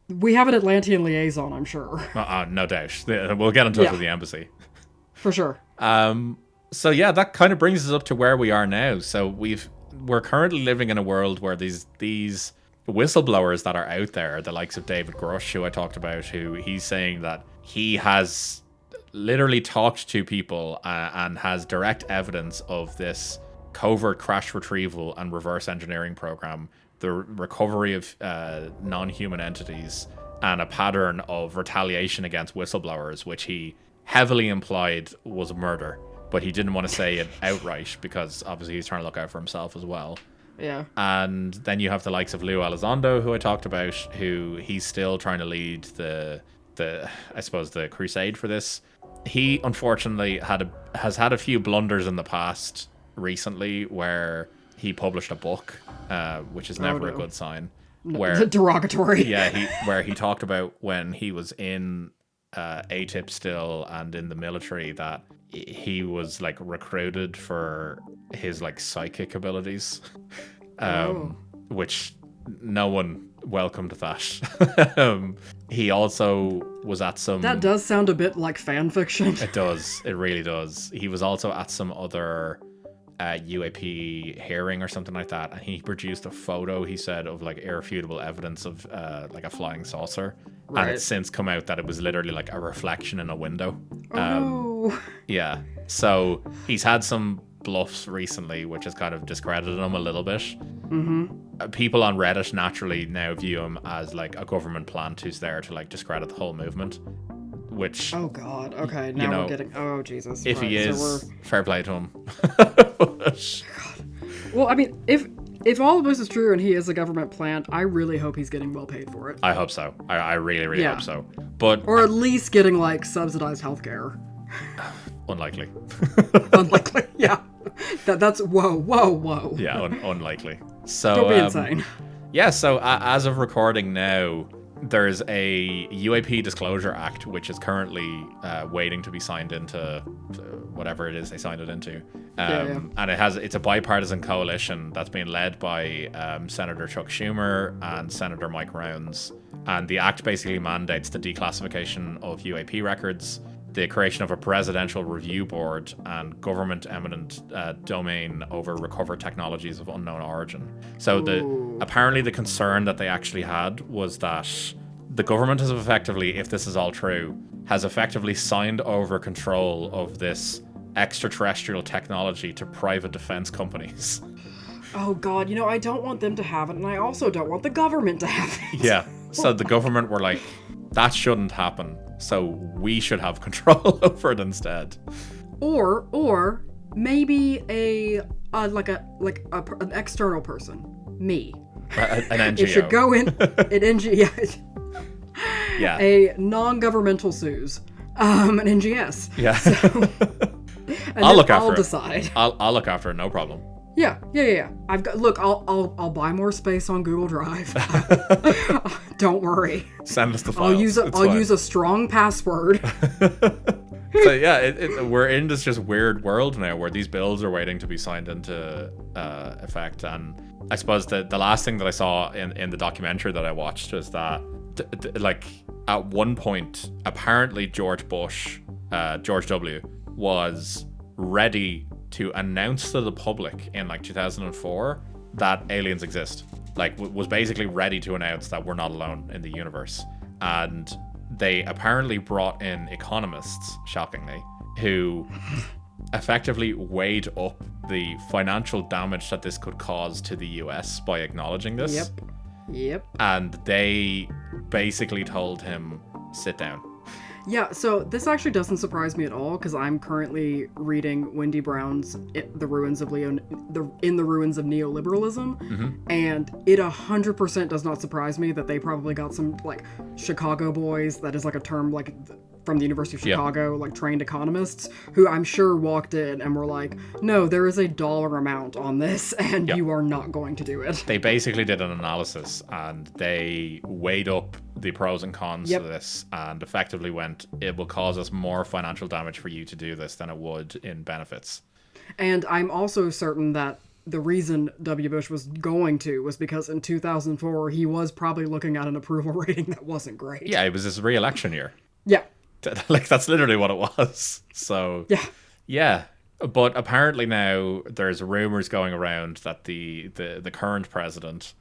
B: We have an Atlantean liaison, I'm sure.
A: No doubt. We'll get in touch with the embassy.
B: For sure.
A: So yeah, that kind of brings us up to where we are now. So we're currently living in a world where these whistleblowers that are out there, the likes of David Grush, who I talked about, who he's saying that he has literally talked to people and has direct evidence of this covert crash retrieval and reverse engineering program, the recovery of non-human entities, and a pattern of retaliation against whistleblowers, which he heavily implied was murder, but he didn't want to say it outright because obviously he's trying to look out for himself as well.
B: Yeah. And
A: then you have the likes of Lou Elizondo, who I talked about, who he's still trying to lead the I suppose the crusade for this. He unfortunately has had a few blunders in the past recently, where he published a book, which is never a good sign. Where
B: derogatory.
A: Yeah, where he talked about when he was in ATIP still and in the military, that he was like recruited for his like psychic abilities, which no one welcomed that. He also was at some...
B: That does sound a bit like fan fiction.
A: It does. It really does. He was also at some other UAP hearing or something like that, and he produced a photo, he said, of like irrefutable evidence of like a flying saucer.
B: Right.
A: And it's since come out that it was literally like a reflection in a window.
B: Oh.
A: Yeah. So he's had some bluffs recently, which has kind of discredited him a little bit. People on Reddit naturally now view him as like a government plant who's there to like discredit the whole movement. Which,
B: oh God, okay, now we're getting, oh Jesus.
A: If he is, fair play to him.
B: Well, I mean, if all of this is true and he is a government plant, I really hope he's getting well paid for it.
A: I hope so. I really, really hope so. But
B: or at least getting like subsidized healthcare.
A: Unlikely.
B: Unlikely, yeah. That's whoa.
A: Yeah, unlikely. So
B: don't be insane.
A: Yeah, so as of recording now, there's a UAP Disclosure Act, which is currently waiting to be signed into whatever it is they signed it into. And it's a bipartisan coalition that's being led by Senator Chuck Schumer and Senator Mike Rounds. And the act basically mandates the declassification of UAP records, the creation of a presidential review board, and government eminent domain over recovered technologies of unknown origin. So apparently the concern that they actually had was that the government has effectively, if this is all true, has effectively signed over control of this extraterrestrial technology to private defense companies.
B: Oh God, I don't want them to have it, and I also don't want the government to have it.
A: Yeah, so the government were like, that shouldn't happen, so we should have control over it instead.
B: Or maybe an external person, me.
A: An NGO.
B: It should go in an NGO.
A: Yeah.
B: A non-governmental Suz, an NGS.
A: Yeah.
B: So,
A: I'll look after
B: I'll
A: it.
B: Decide.
A: I'll look after it, no problem.
B: Yeah. I'll buy more space on Google Drive. Don't worry.
A: Send us the files.
B: I'll use a strong password.
A: So yeah, we're in this just weird world now where these bills are waiting to be signed into effect. And I suppose the last thing that I saw in the documentary that I watched was that like at one point apparently George W. was ready to announce to the public in like 2004 that aliens exist. Like was basically ready to announce that we're not alone in the universe. And they apparently brought in economists, shockingly, who effectively weighed up the financial damage that this could cause to the US by acknowledging this.
B: Yep.
A: And they basically told him, sit down.
B: Yeah, so this actually doesn't surprise me at all, because I'm currently reading Wendy Brown's In the Ruins of Neoliberalism, and it 100% does not surprise me that they probably got some, like, Chicago boys, that is like a term, like, from the University of Chicago, like, trained economists, who I'm sure walked in and were like, no, there is a dollar amount on this, and you are not going to do it.
A: They basically did an analysis, and they weighed up the pros and cons of this, and effectively went, it will cause us more financial damage for you to do this than it would in benefits.
B: And I'm also certain that the reason W. Bush was going to was because in 2004, he was probably looking at an approval rating that wasn't great.
A: Yeah, it was his re-election year.
B: Yeah.
A: Like, that's literally what it was. So, yeah. But apparently now there's rumors going around that the current president,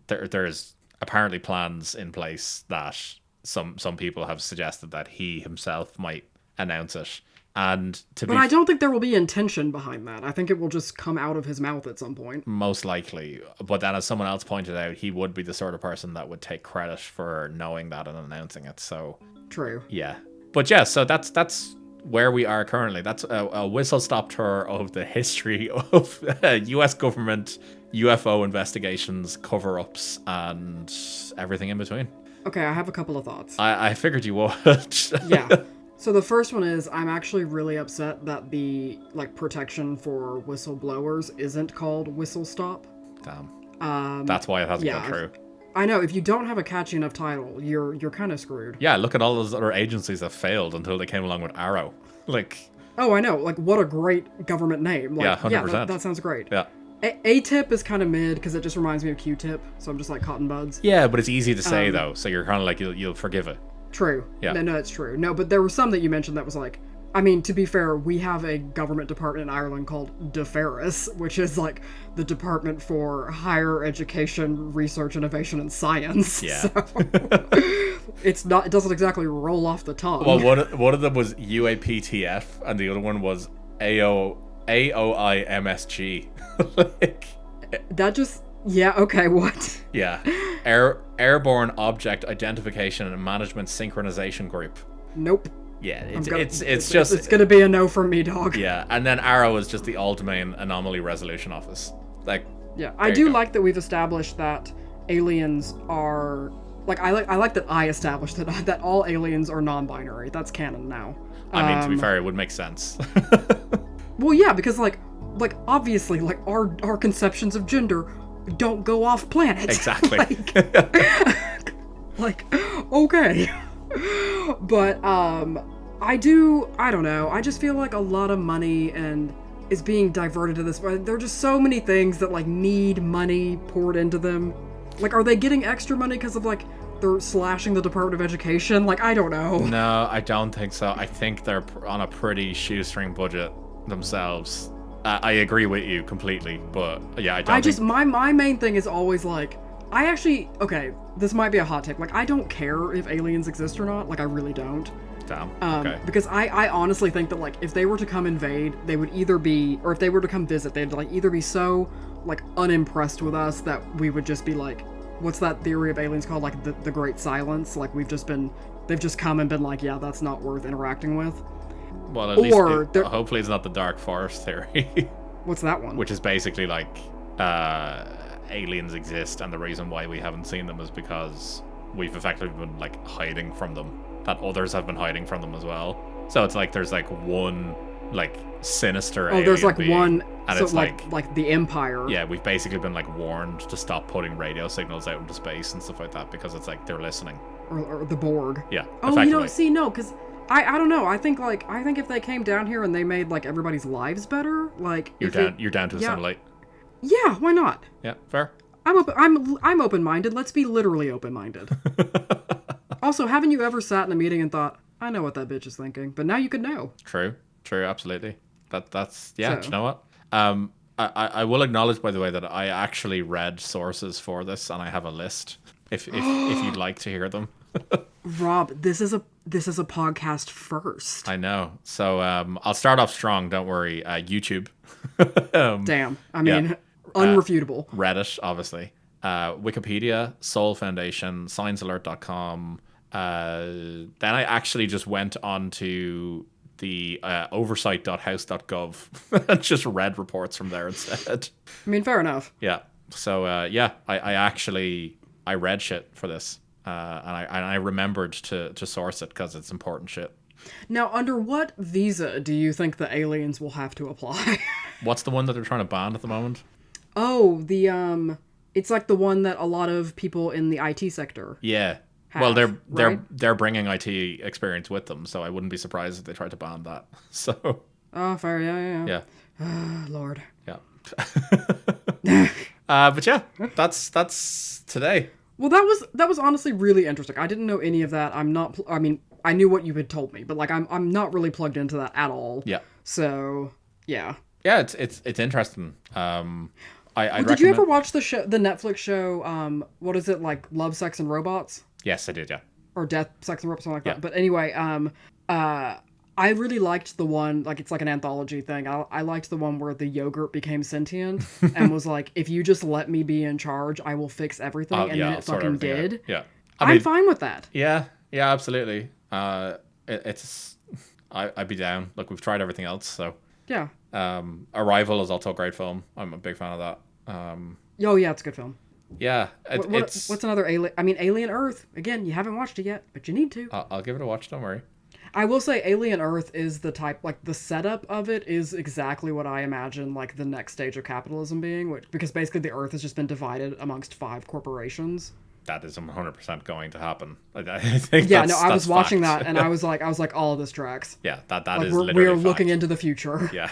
A: there's apparently plans in place that some people have suggested that he himself might announce it. And
B: But I don't think there will be intention behind that. I think it will just come out of his mouth at some point.
A: Most likely. But then, as someone else pointed out, he would be the sort of person that would take credit for knowing that and announcing it. So
B: true.
A: Yeah. But yeah, so that's where we are currently. That's a whistle-stop tour of the history of US government UFO investigations, cover-ups, and everything in between.
B: Okay, I have a couple of thoughts.
A: I figured you would.
B: Yeah. So the first one is, I'm actually really upset that the, like, protection for whistleblowers isn't called Whistle Stop.
A: Damn. That's why it hasn't gone through.
B: I know, if you don't have a catchy enough title, you're kind of screwed.
A: Yeah, look at all those other agencies that failed until they came along with Arrow. Like...
B: Oh, I know. Like, what a great government name. Like,
A: yeah, 100%.
B: Yeah, that sounds great.
A: Yeah.
B: A-Tip is kind of mid, because it just reminds me of Q-Tip, so I'm just like cotton buds.
A: Yeah, but it's easy to say, though, so you're kind of like, you'll forgive it.
B: True.
A: Yeah.
B: No, it's true. No, but there were some that you mentioned that was like, I mean, to be fair, we have a government department in Ireland called DeFerris, which is like the Department for Higher Education, Research, Innovation, and Science.
A: Yeah.
B: So it doesn't exactly roll off the tongue.
A: Well, one of them was UAPTF, and the other one was AOIMSG. Like,
B: that just, yeah, okay, what?
A: yeah. Airborne Object Identification and Management Synchronization Group.
B: Nope.
A: Yeah,
B: It's
A: it's
B: gonna be a no from me, dog.
A: Yeah, and then ARROW is just the All-Domain Anomaly Resolution Office. Like,
B: yeah, I do like that we've established that aliens are like I like that I established that all aliens are non-binary. That's canon now.
A: I mean, to be fair, it would make sense.
B: Well, yeah, because like obviously like our conceptions of gender don't go off planet.
A: Exactly.
B: like okay. But I don't know. I just feel like a lot of money and is being diverted to this. There are just so many things that like need money poured into them. Like, are they getting extra money because of like they're slashing the Department of Education? Like, I don't know.
A: No, I don't think so. I think they're on a pretty shoestring budget themselves. I agree with you completely, but yeah, I don't.
B: My main thing is always like, okay, this might be a hot take. Like, I don't care if aliens exist or not. Like, I really don't.
A: Damn. Okay.
B: Because I honestly think that, like, if they were to come invade, they would either be, or if they were to come visit, they'd, like, either be so, like, unimpressed with us that we would just be like, what's that theory of aliens called? Like, the Great Silence? Like, they've just come and been like, yeah, that's not worth interacting with.
A: Well, at least hopefully it's not the Dark Forest theory.
B: What's that one?
A: Which is basically like, aliens exist, and the reason why we haven't seen them is because we've effectively been like hiding from them, that others have been hiding from them as well. So it's like there's like one like sinister alien
B: there's like
A: being,
B: one,
A: and
B: so
A: it's
B: like the Empire.
A: Yeah, we've basically been like warned to stop putting radio signals out into space and stuff like that, because it's like they're listening.
B: Or the Borg.
A: Yeah.
B: Oh, you don't see, no, because I don't know. I think if they came down here and they made like everybody's lives better, like
A: you're down to assimilate.
B: Yeah, why not?
A: Yeah, fair.
B: I'm open-minded. Let's be literally open-minded. Also, haven't you ever sat in a meeting and thought, I know what that bitch is thinking, but now you could know.
A: True, absolutely. That's yeah.
B: So.
A: Do you know what? I will acknowledge, by the way, that I actually read sources for this, and I have a list. If you'd like to hear them.
B: Rob, this is a podcast first.
A: I know. So I'll start off strong. Don't worry. YouTube.
B: Damn. I mean, unrefutable.
A: Reddit, obviously. Wikipedia, Soul Foundation, ScienceAlert.com. Then I actually just went on to the oversight.house.gov and just read reports from there instead.
B: I mean, fair enough.
A: Yeah. So I read shit for this. And I remembered to source it because it's important shit.
B: Now, under what visa do you think the aliens will have to apply?
A: What's the one that they're trying to ban at the moment?
B: Oh, it's like the one that a lot of people in the IT sector.
A: Yeah.
B: Have,
A: well,
B: right?
A: they're bringing IT experience with them, so I wouldn't be surprised if they tried to ban that. So.
B: Oh, fair, yeah.
A: Yeah.
B: Lord.
A: Yeah. But yeah, that's today.
B: Well, that was honestly really interesting. I didn't know any of that. I knew what you had told me, but like I'm not really plugged into that at all.
A: Yeah.
B: So, yeah.
A: Yeah, it's interesting.
B: Did you ever watch the Netflix show, what is it, like Love, Sex, and Robots?
A: Yes, I did, yeah.
B: Or Death, Sex, and Robots, something like that. But anyway, I really liked the one, like, it's like an anthology thing. I liked the one where the yogurt became sentient and was like, if you just let me be in charge, I will fix everything. And then it fucking did.
A: Out. Yeah.
B: I'm fine with that.
A: Yeah, absolutely. I'd be down. Look, we've tried everything else, so.
B: Yeah.
A: Arrival is also a great film. I'm a big fan of that.
B: Oh, yeah, it's a good film.
A: Yeah.
B: What's another Alien? I mean, Alien Earth. Again, you haven't watched it yet, but you need to.
A: I'll give it a watch, don't worry.
B: I will say Alien Earth is the type, like, the setup of it is exactly what I imagine, like, the next stage of capitalism being, because basically the Earth has just been divided amongst 5 corporations.
A: That is 100% going to happen. I think
B: yeah, no, I was watching that, and I was like, all of this tracks.
A: Yeah, that
B: like,
A: is
B: we are looking into the future.
A: Yeah.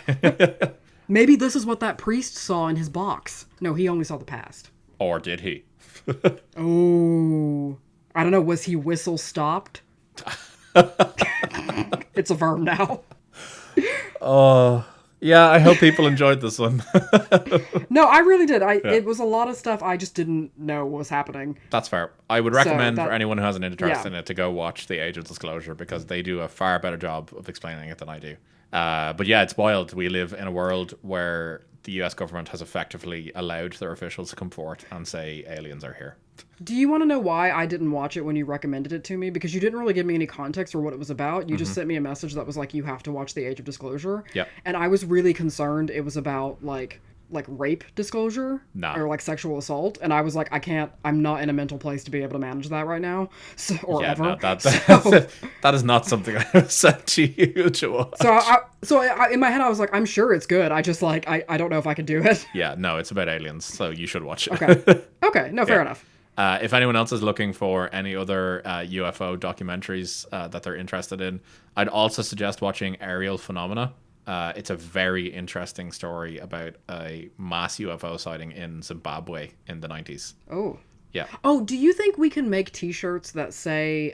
B: Maybe this is what that priest saw in his box. No, he only saw the past.
A: Or did he?
B: Oh. I don't know, was he whistle stopped? It's a verb now.
A: Oh, yeah, I hope people enjoyed this one.
B: No, I really did. It was a lot of stuff I just didn't know was happening.
A: That's fair. I would recommend
B: that-
A: for anyone who has an interest
B: yeah.
A: in it to go watch The Age of Disclosure because they do a far better job of explaining it than I do. But yeah, it's wild. We live in a world where the US government has effectively allowed their officials to come forth and say aliens are here.
B: Do you want to know why I didn't watch it when you recommended it to me? Because you didn't really give me any context or what it was about. You just sent me a message that was like, you have to watch The Age of Disclosure.
A: Yep.
B: And I was really concerned it was about like rape disclosure or like sexual assault. And I was like, I'm not in a mental place to be able to manage that right now. So, or
A: Yeah,
B: ever.
A: no,
B: So,
A: that is not something I have said to you to watch.
B: so in my head, I was like, I'm sure it's good. I just like, I don't know if I can do it.
A: Yeah, no, it's about aliens, so you should watch it.
B: Okay. Okay. No, fair enough.
A: If anyone else is looking for any other UFO documentaries that they're interested in, I'd also suggest watching Aerial Phenomena. It's a very interesting story about a mass UFO sighting in Zimbabwe in the 90s.
B: Oh.
A: Yeah.
B: Oh, do you think we can make t-shirts that say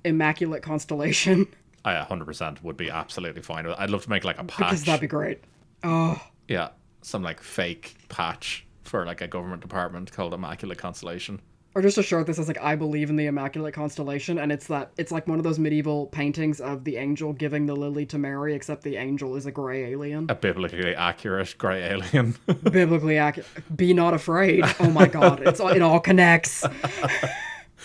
B: Immaculate Constellation?
A: I 100% would be absolutely fine. I'd love to make like a patch.
B: Because that'd be great. Oh.
A: Yeah, some like fake patch for like a government department called Immaculate Constellation.
B: Or just a shirt that says like, I believe in the Immaculate Constellation, and it's like one of those medieval paintings of the angel giving the lily to Mary, except the angel is a grey alien.
A: A biblically accurate grey alien.
B: Biblically accurate. Be not afraid. Oh my god, it all connects.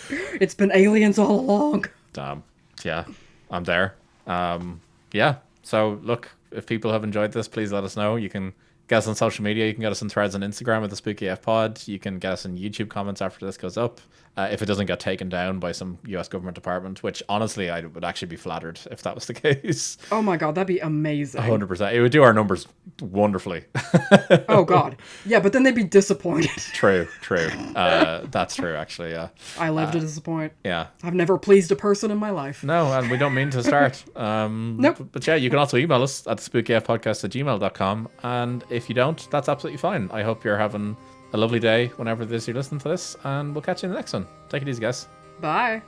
B: It's been aliens all along.
A: Damn. Yeah, I'm there. Yeah, so look, if people have enjoyed this, please let us know. You can get us on social media. You can get us on threads on Instagram at the Spooky F Pod. You can get us in YouTube comments after this goes up. If it doesn't get taken down by some US government department, which honestly I would actually be flattered if that was the case.
B: Oh my god, that'd be amazing.
A: 100%. It would do our numbers wonderfully.
B: Oh god. Yeah, but then they'd be disappointed.
A: True. That's true, actually, yeah.
B: I live to disappoint.
A: Yeah.
B: I've never pleased a person in my life.
A: No, and we don't mean to start.
B: Nope.
A: But yeah, you can also email us at spookyfpodcast@gmail.com. And if you don't, that's absolutely fine. I hope you're having a lovely day whenever it is you're listening to this, and we'll catch you in the next one. Take it easy, guys.
B: Bye.